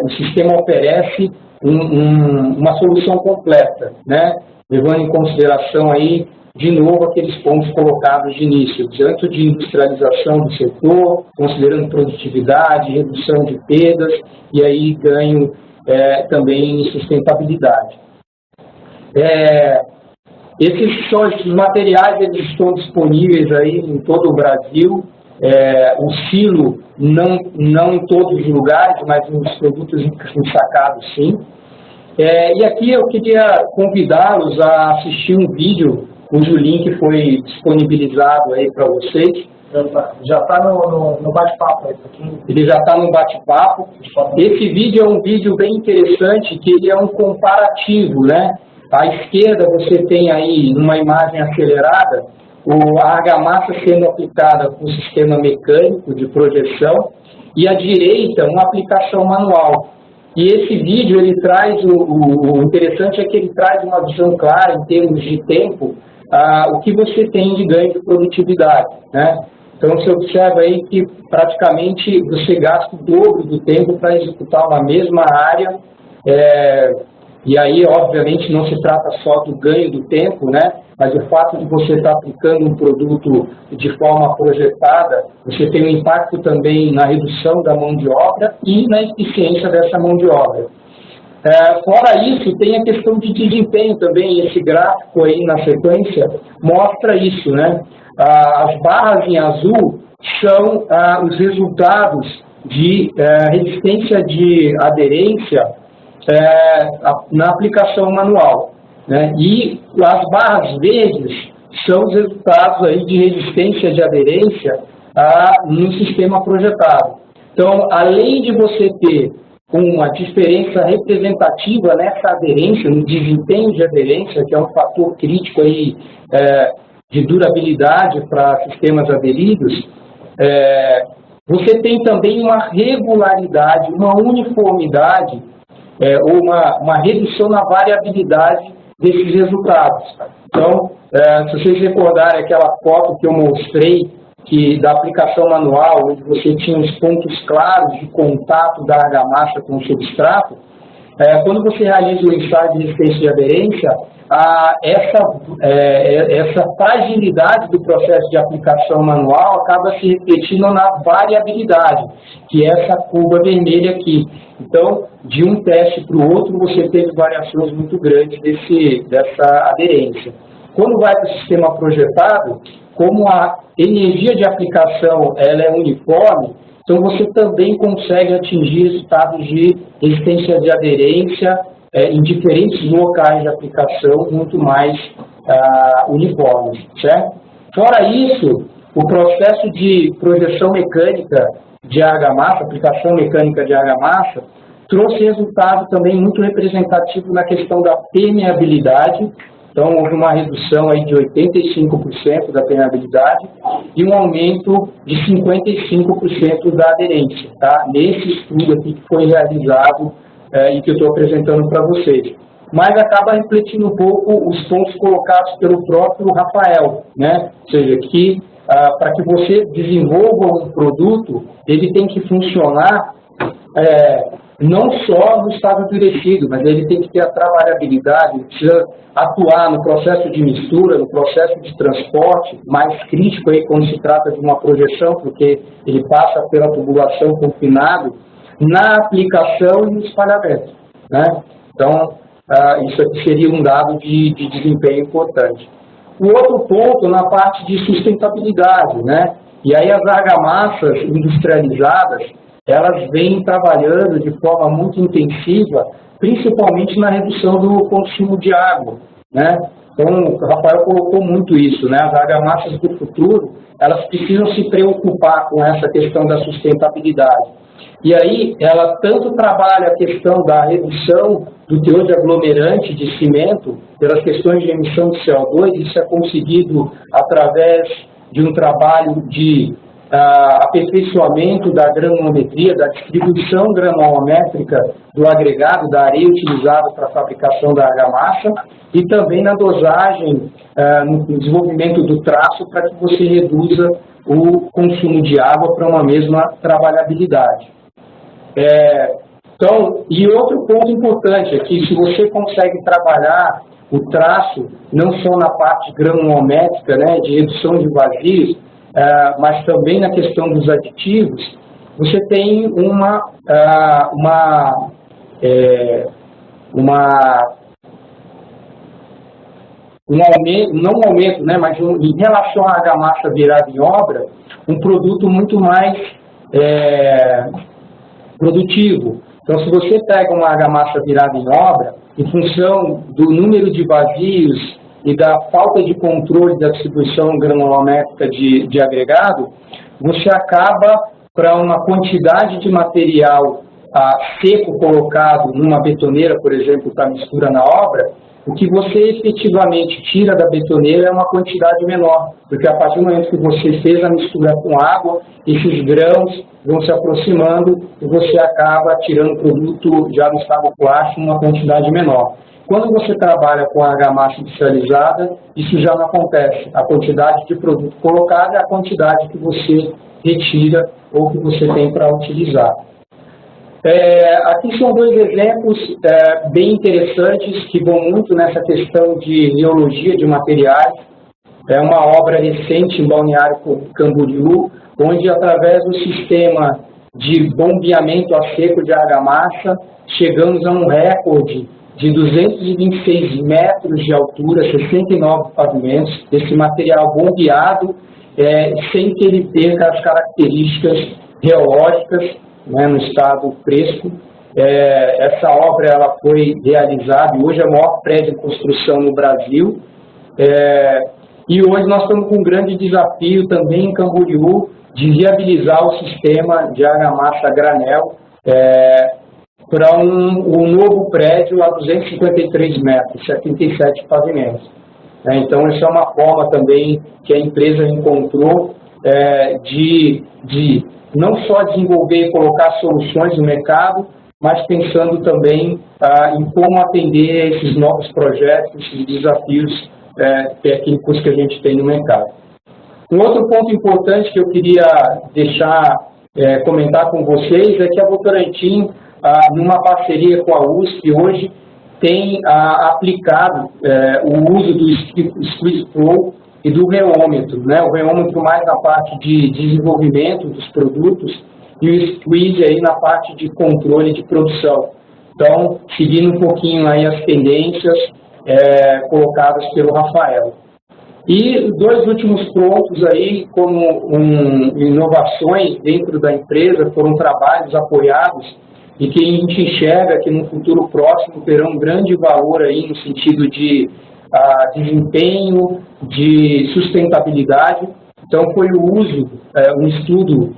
o sistema oferece uma solução completa, né? Levando em consideração aí, de novo, aqueles pontos colocados de início, tanto de industrialização do setor, considerando produtividade, redução de perdas, e aí ganho também em sustentabilidade. Esses materiais eles estão disponíveis aí em todo o Brasil. O silo, não em todos os lugares, mas nos produtos ensacados, sim. E aqui eu queria convidá-los a assistir um vídeo cujo link foi disponibilizado aí para vocês. Já está no bate-papo aí. Ele já está no bate-papo. Esse vídeo é um vídeo bem interessante, que ele é um comparativo, né? À esquerda você tem aí, numa imagem acelerada, a argamassa sendo aplicada com o sistema mecânico de projeção, e à direita uma aplicação manual. E esse vídeo, ele traz, o interessante é que ele traz uma visão clara em termos de tempo, o que você tem de ganho de produtividade, né? Então você observa aí que praticamente você gasta o dobro do tempo para executar uma mesma área, e aí obviamente não se trata só do ganho do tempo, né? Mas o fato de você estar aplicando um produto de forma projetada, você tem um impacto também na redução da mão de obra e na eficiência dessa mão de obra. Fora isso, tem a questão de desempenho também. Esse gráfico aí na sequência mostra isso, né? As barras em azul são os resultados de resistência de aderência na aplicação manual, né? E as barras verdes são os resultados aí de resistência de aderência no sistema projetado. Então, além de você ter uma diferença representativa nessa aderência, no desempenho de aderência, que é um fator crítico aí, de durabilidade para sistemas aderidos, você tem também uma regularidade, uma uniformidade, ou uma redução na variabilidade desses resultados. Então, se vocês recordarem aquela foto que eu mostrei, da aplicação manual, onde você tinha os pontos claros de contato da argamassa com o substrato, quando você realiza o ensaio de resistência de aderência, essa fragilidade do processo de aplicação manual acaba se repetindo na variabilidade, que é essa curva vermelha aqui. Então, de um teste para o outro, você teve variações muito grandes dessa aderência. Quando vai para o sistema projetado, como a energia de aplicação ela é uniforme, então você também consegue atingir resultados de resistência de aderência em diferentes locais de aplicação muito mais uniformes, certo? Fora isso, o processo de projeção mecânica de argamassa, aplicação mecânica de argamassa, trouxe resultado também muito representativo na questão da permeabilidade. Então, houve uma redução aí de 85% da permeabilidade e um aumento de 55% da aderência, tá? Nesse estudo aqui que foi realizado e que eu estou apresentando para vocês. Mas acaba refletindo um pouco os pontos colocados pelo próprio Rafael, né? Ou seja, que para que você desenvolva um produto, ele tem que funcionar não só no estado endurecido, mas ele tem que ter a trabalhabilidade, ele precisa atuar no processo de mistura, no processo de transporte, mais crítico aí quando se trata de uma projeção, porque ele passa pela tubulação confinado, na aplicação e no espalhamento, né? Então, isso aqui seria um dado de desempenho importante. O outro ponto na parte de sustentabilidade, né? E aí as argamassas industrializadas, elas vêm trabalhando de forma muito intensiva, principalmente na redução do consumo de água, né? Então, o Rafael colocou muito isso, né? As argamassas do futuro, elas precisam se preocupar com essa questão da sustentabilidade. E aí, ela tanto trabalha a questão da redução do teor de aglomerante de cimento, pelas questões de emissão de CO2, isso é conseguido através de um trabalho de aperfeiçoamento da granulometria, da distribuição granulométrica do agregado, da areia utilizada para a fabricação da argamassa, e também na dosagem, no desenvolvimento do traço, para que você reduza o consumo de água para uma mesma trabalhabilidade. Então, e outro ponto importante é que se você consegue trabalhar o traço, não só na parte granulométrica, né, de redução de vazios, mas também na questão dos aditivos, você tem um aumento, não um aumento, né, mas em relação à argamassa virada em obra, um produto muito mais produtivo. Então, se você pega uma argamassa virada em obra, em função do número de vazios e da falta de controle da distribuição granulométrica de agregado, você acaba, para uma quantidade de material seco colocado numa betoneira, por exemplo, para mistura na obra, o que você efetivamente tira da betoneira é uma quantidade menor, porque a partir do momento que você fez a mistura com água, esses grãos vão se aproximando e você acaba tirando o produto já no estado plástico uma quantidade menor. Quando você trabalha com a argamassa industrializada, isso já não acontece. A quantidade de produto colocado é a quantidade que você retira ou que você tem para utilizar. Aqui são dois exemplos bem interessantes que vão muito nessa questão de reologia de materiais. É uma obra recente em Balneário Camboriú, onde através do sistema de bombeamento a seco de argamassa, chegamos a um recorde de 226 metros de altura, 69 pavimentos, esse material bombeado, sem que ele perca as características geológicas, né, no estado fresco, Essa obra ela foi realizada e hoje é o maior prédio em construção no Brasil. E hoje nós estamos com um grande desafio também em Camboriú de viabilizar o sistema de argamassa a granel para um novo prédio a 253 metros, 77 pavimentos. Então, isso é uma forma também que a empresa encontrou de não só desenvolver e colocar soluções no mercado, mas pensando também em como atender esses novos projetos, esses desafios técnicos que a gente tem no mercado. Um outro ponto importante que eu queria comentar com vocês é que a Votorantim, numa parceria com a USP, hoje tem aplicado o uso do Squeeze Flow e do reômetro, o reômetro mais na parte de desenvolvimento dos produtos e o Squeeze aí na parte de controle de produção. Então, seguindo um pouquinho aí as tendências colocadas pelo Rafael. E dois últimos pontos aí, como inovações dentro da empresa, foram trabalhos apoiados e que a gente enxerga que no futuro próximo terão um grande valor aí no sentido de desempenho, de sustentabilidade. Então, foi o uso, um estudo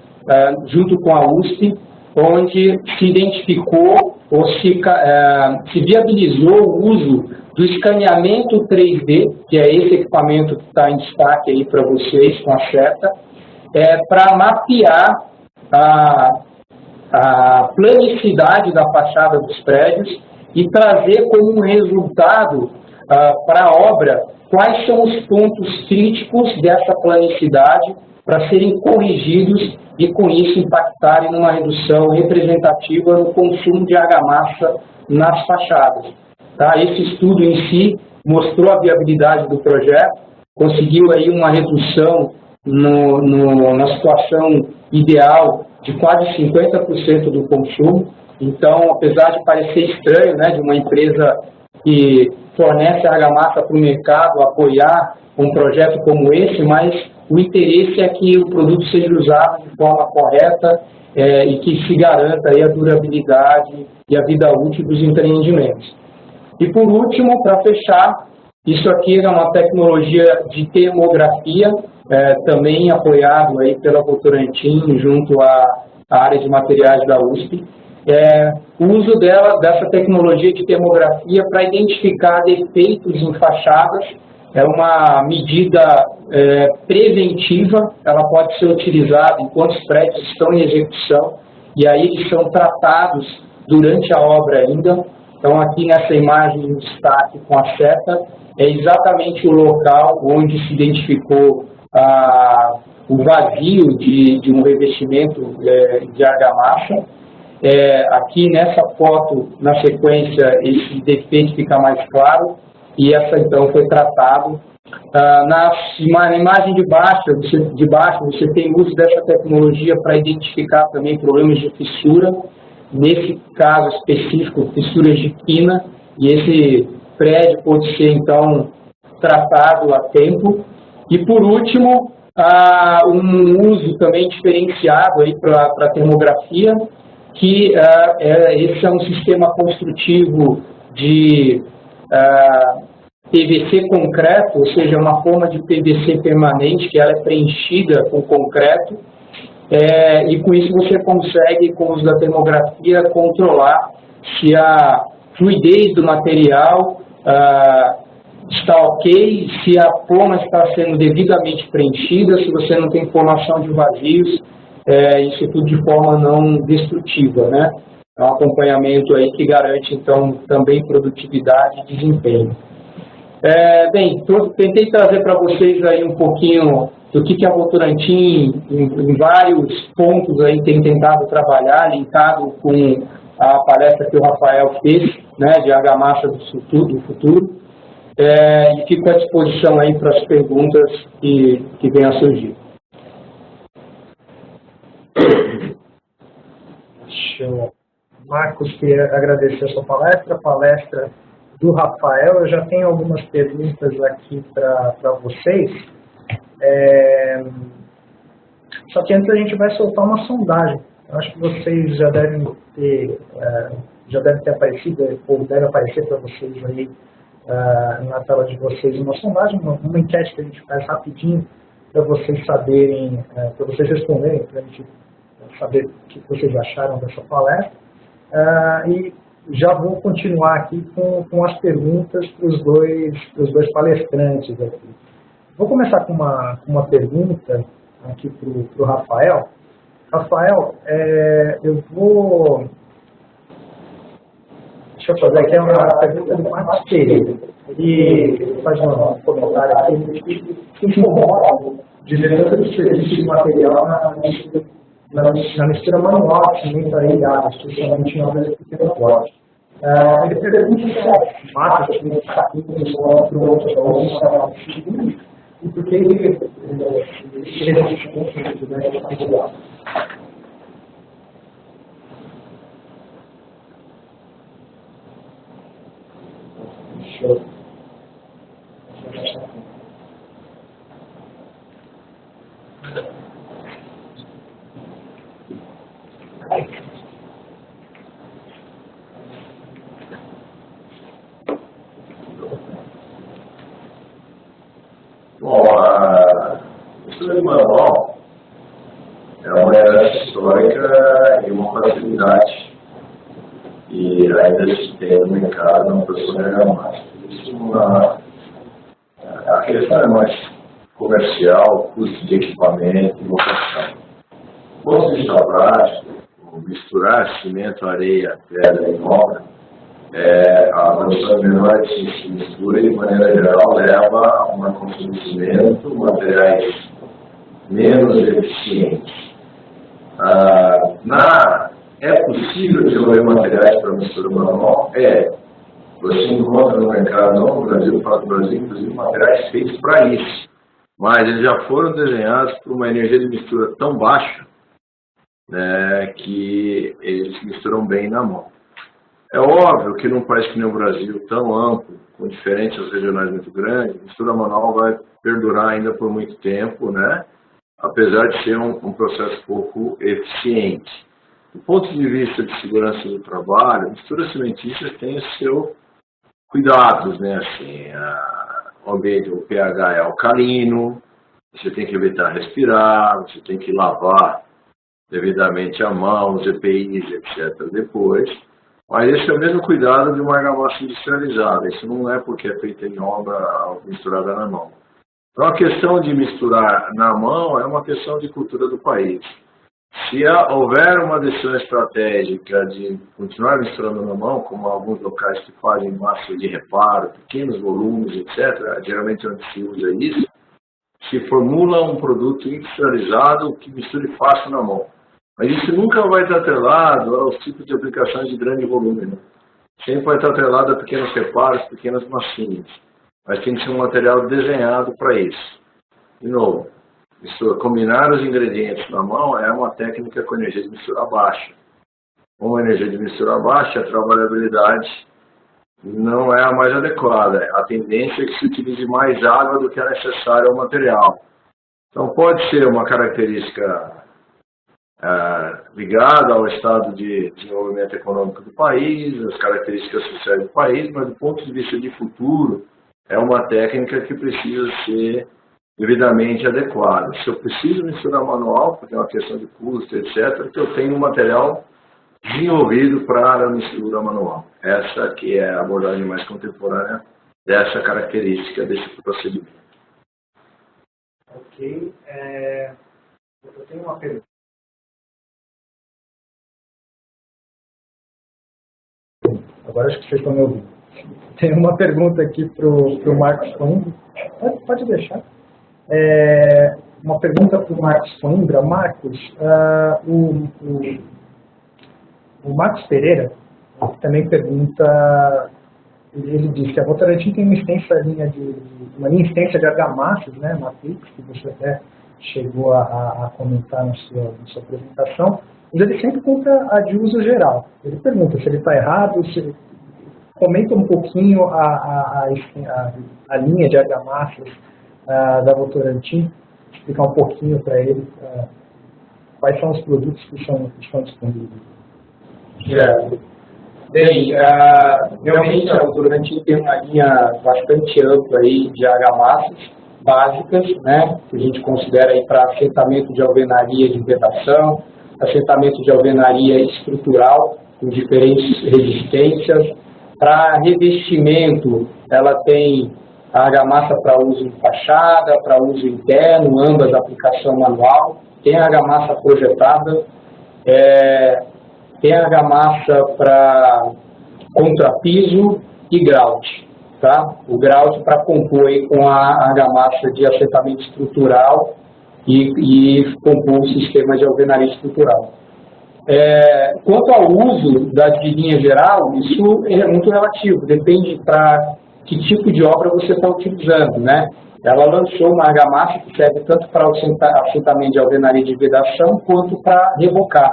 junto com a USP, onde se identificou ou se viabilizou o uso do escaneamento 3D, que é esse equipamento que está em destaque aí para vocês, com a seta, para mapear a planicidade da fachada dos prédios e trazer como resultado para a obra quais são os pontos críticos dessa planicidade para serem corrigidos e, com isso, impactarem numa redução representativa no consumo de argamassa nas fachadas. Esse estudo em si mostrou a viabilidade do projeto, conseguiu aí uma redução na situação ideal de quase 50% do consumo. Então, apesar de parecer estranho, de uma empresa que fornece argamassa para o mercado apoiar um projeto como esse, mas o interesse é que o produto seja usado de forma correta e que se garanta aí a durabilidade e a vida útil dos empreendimentos. E por último, para fechar, isso aqui é uma tecnologia de termografia, também apoiado aí pela Votorantim junto à área de materiais da USP. O uso dessa tecnologia de termografia para identificar defeitos em fachadas é uma medida preventiva, ela pode ser utilizada enquanto os prédios estão em execução, e aí eles são tratados durante a obra ainda. Então, aqui nessa imagem em destaque com a seta, é exatamente o local onde se identificou o vazio de um revestimento de argamassa. Aqui nessa foto, na sequência, esse defeito fica mais claro, e essa então foi tratado. Na imagem de baixo, você tem o uso dessa tecnologia para identificar também problemas de fissura, nesse caso específico, fissuras de quina, e esse prédio pode ser então tratado a tempo. E por último, um uso também diferenciado para a termografia, que esse é um sistema construtivo de PVC concreto, ou seja, uma forma de PVC permanente, que ela é preenchida com concreto, e com isso você consegue, com o uso da termografia, controlar se a fluidez do material está ok, se a forma está sendo devidamente preenchida, se você não tem formação de vazios, isso tudo de forma não destrutiva, É um acompanhamento aí que garante, então, também produtividade e desempenho. Tentei trazer para vocês aí um pouquinho do que a Votorantim, em vários pontos, aí tem tentado trabalhar, linkado com a palestra que o Rafael fez, de argamassa do futuro, e fico à disposição aí para as perguntas que venham a surgir. Marcos, queria agradecer a sua palestra, a palestra do Rafael. Eu já tenho algumas perguntas aqui para vocês. Só que antes a gente vai soltar uma sondagem Eu acho que vocês já devem ter aparecido, ou deve aparecer para vocês aí na tela de vocês uma sondagem, uma enquete que a gente faz rapidinho para vocês saberem, para vocês responderem, para a gente saber o que vocês acharam dessa palestra. E já vou continuar aqui com as perguntas para os dois palestrantes aqui. Vou começar com uma pergunta aqui para o Rafael. Rafael, eu vou... Deixa eu fazer aqui uma pergunta do Marcos Pereira. Ele faz um comentário aqui que incomoda diretor de serviço de material na mistura manual de cimento areia, especialmente em obras de pequeno porte. Ele pergunta se massa de cimento saquinhos para outros alunos e por que ele resiste com esse material. Bom, a mistura de manual é uma herança histórica e uma facilidade e ainda se tem no mercado uma pessoa de argamassa. A questão é mais comercial, custo de equipamento e locação. Do ponto de vista prático, misturar cimento, areia, pedra e obra, a velocidade menor de mistura, de maneira geral, leva a um aconselhamento, materiais menos eficientes. É possível desenvolver materiais para mistura manual? Você encontra no mercado, não no Brasil, fora do Brasil, inclusive materiais feitos para isso. Mas eles já foram desenhados por uma energia de mistura tão baixa, né, que eles se misturam bem na mão. É óbvio que num país que nem o Brasil, tão amplo, com diferenças regionais muito grandes, a mistura manual vai perdurar ainda por muito tempo, né? Apesar de ser um processo pouco eficiente. Do ponto de vista de segurança do trabalho, a mistura cimentícia tem os seus cuidados, né? Assim, o ambiente, o pH é alcalino, você tem que evitar respirar, você tem que lavar devidamente a mão, os EPIs, etc. depois. Mas esse é o mesmo cuidado de uma argamassa industrializada. Isso não é porque é feita em obra misturada na mão. Então, a questão de misturar na mão é uma questão de cultura do país. Se houver uma decisão estratégica de continuar misturando na mão, como alguns locais que fazem massa de reparo, pequenos volumes, etc., geralmente onde se usa isso, se formula um produto industrializado que misture fácil na mão. Mas isso nunca vai estar atrelado aos tipos de aplicações de grande volume, né? Sempre vai estar atrelado a pequenos reparos, pequenas massinhas. Mas tem que ser um material desenhado para isso. De novo, combinar os ingredientes na mão é uma técnica com energia de mistura baixa. Com energia de mistura baixa, a trabalhabilidade não é a mais adequada. A tendência é que se utilize mais água do que é necessário ao material. Então pode ser uma característica ligada ao estado de desenvolvimento econômico do país, as características sociais do país, mas do ponto de vista de futuro, é uma técnica que precisa ser devidamente adequada. Se eu preciso misturar manual, porque é uma questão de custo, etc., que eu tenho um material desenvolvido para a mistura manual. Essa que é a abordagem mais contemporânea dessa característica desse procedimento. Ok. Eu tenho uma pergunta. Agora acho que vocês estão me ouvindo. Tem uma pergunta aqui para o Marcos Coimbra. Pode deixar. Uma pergunta para o Marcos Coimbra. Marcos, o Marcos Pereira também pergunta, ele diz que a Votorantim tem uma linha extensa de argamassas, né, Matrix, que você até chegou a comentar na sua apresentação, mas ele sempre compra a de uso geral. Ele pergunta se ele está errado, comenta um pouquinho a linha de argamassas da Votorantim, explicar um pouquinho para ele quais são os produtos que estão disponíveis? Bem, realmente a Votorantim tem uma linha bastante ampla aí de argamassas básicas, né, que a gente considera aí para assentamento de alvenaria de vedação, assentamento de alvenaria estrutural, com diferentes resistências. Para revestimento, ela tem a argamassa para uso em fachada, para uso interno, ambas aplicação manual. Tem a argamassa projetada, tem a argamassa para contrapiso e grout. Tá? O grout para compor aí com a argamassa de assentamento estrutural e compor o sistema de alvenaria estrutural. Quanto ao uso de linha geral, isso é muito relativo, depende para que tipo de obra você está utilizando, né? Ela lançou uma argamassa que serve tanto para assentamento de alvenaria de vedação quanto para rebocar,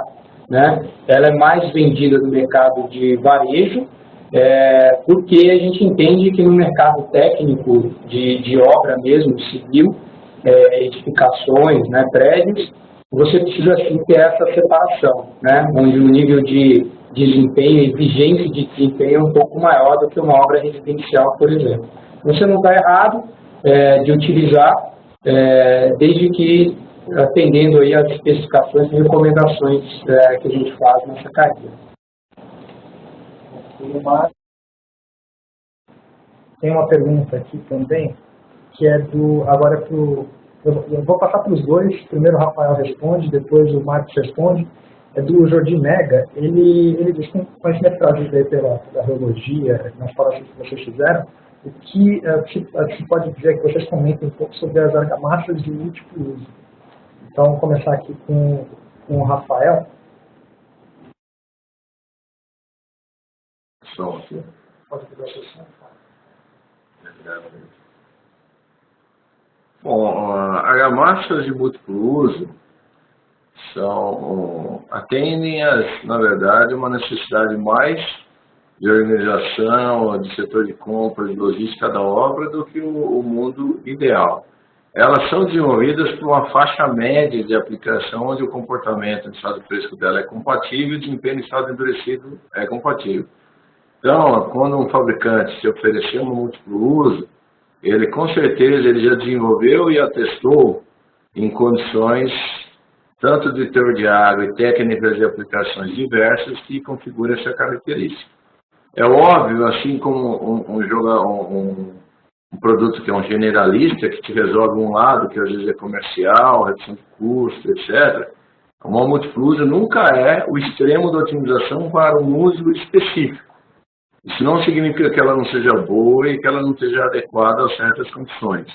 né? Ela é mais vendida no mercado de varejo, porque a gente entende que no mercado técnico de obra mesmo, civil, edificações, né, prédios, você precisa sim ter essa separação, né, onde o nível de desempenho, exigência de desempenho é um pouco maior do que uma obra residencial, por exemplo. Você não está errado de utilizar, desde que atendendo aí às especificações e recomendações que a gente faz nessa carreira. Tem uma pergunta aqui também, que é agora eu vou passar para os dois, primeiro o Rafael responde, depois o Marcos responde, é do Jordi Mega. Ele diz, com conhecimento trazido aí pela radiologia, nas palestras que vocês fizeram, o que se pode dizer que vocês comentem um pouco sobre as argamassas de múltiplo uso. Então, vamos começar aqui com o Rafael. Som aqui. Pode pegar a sessão. Bom, argamassas de múltiplo uso atendem, na verdade, uma necessidade mais de organização, de setor de compra, de logística da obra, do que o mundo ideal. Elas são desenvolvidas por uma faixa média de aplicação, onde o comportamento em estado fresco dela é compatível e o desempenho em estado endurecido é compatível. Então, quando um fabricante se oferecer um múltiplo uso, ele com certeza ele já desenvolveu e atestou em condições tanto de teor de água e técnicas de aplicações diversas que configuram essa característica. É óbvio, assim como um produto que é um generalista, que te resolve um lado, que às vezes é comercial, redução de custo, etc., uma múltiplo uso nunca é o extremo da otimização para um uso específico. Isso não significa que ela não seja boa e que ela não esteja adequada a certas condições.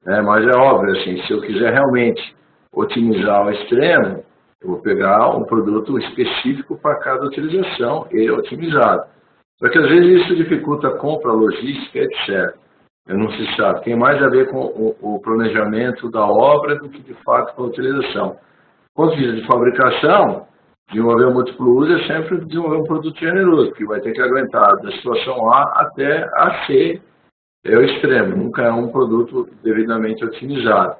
Mas é óbvio, assim, se eu quiser realmente otimizar ao extremo, eu vou pegar um produto específico para cada utilização e otimizado. Só que às vezes isso dificulta a compra, a logística, etc. Eu não se sabe. Tem mais a ver com o planejamento da obra do que de fato com a utilização. Do ponto de vista de fabricação, desenvolver um múltiplo uso é sempre desenvolver um produto generoso, que vai ter que aguentar da situação A até a C, é o extremo, nunca é um produto devidamente otimizado.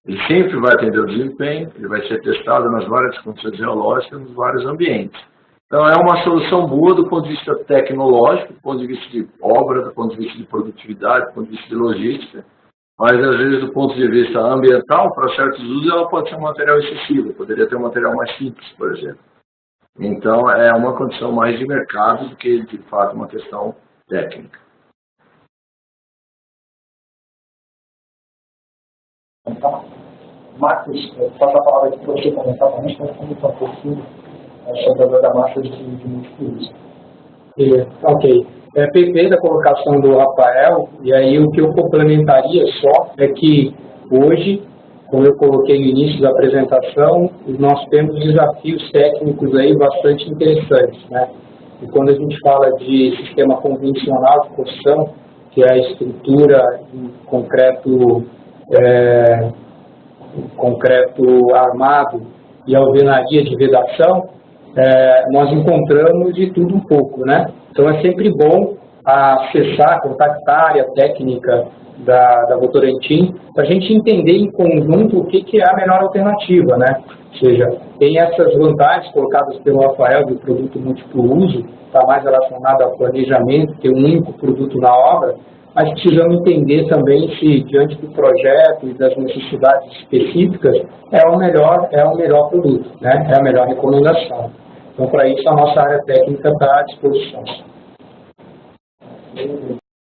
Ele sempre vai atender o desempenho, ele vai ser testado nas várias condições geológicas, nos vários ambientes. Então é uma solução boa do ponto de vista tecnológico, do ponto de vista de obra, do ponto de vista de produtividade, do ponto de vista de logística, mas às vezes do ponto de vista ambiental, para certos usos ela pode ser um material excessivo, poderia ter um material mais simples, por exemplo. Então, é uma condição mais de mercado do que, de fato, uma questão técnica. Então, Marcos, passo a palavra aqui para você comentar também, para comentar um pouquinho sobre a argamassa de múltiplo uso. Ok. Perfeita a colocação do Rafael, e aí o que eu complementaria só é que hoje, como eu coloquei no início da apresentação, nós temos desafios técnicos aí bastante interessantes, né? E quando a gente fala de sistema convencional de construção, que é a estrutura em concreto armado e alvenaria de vedação, nós encontramos de tudo um pouco, né? Então é sempre bom acessar, contactar a área técnica da Votorantim, para a gente entender em conjunto o que é a melhor alternativa, né? Ou seja, tem essas vantagens colocadas pelo Rafael do produto múltiplo uso, está mais relacionado ao planejamento, ter um único produto na obra, mas precisamos entender também se, diante do projeto e das necessidades específicas, é o melhor produto, né? É a melhor recomendação. Então, para isso, a nossa área técnica está à disposição.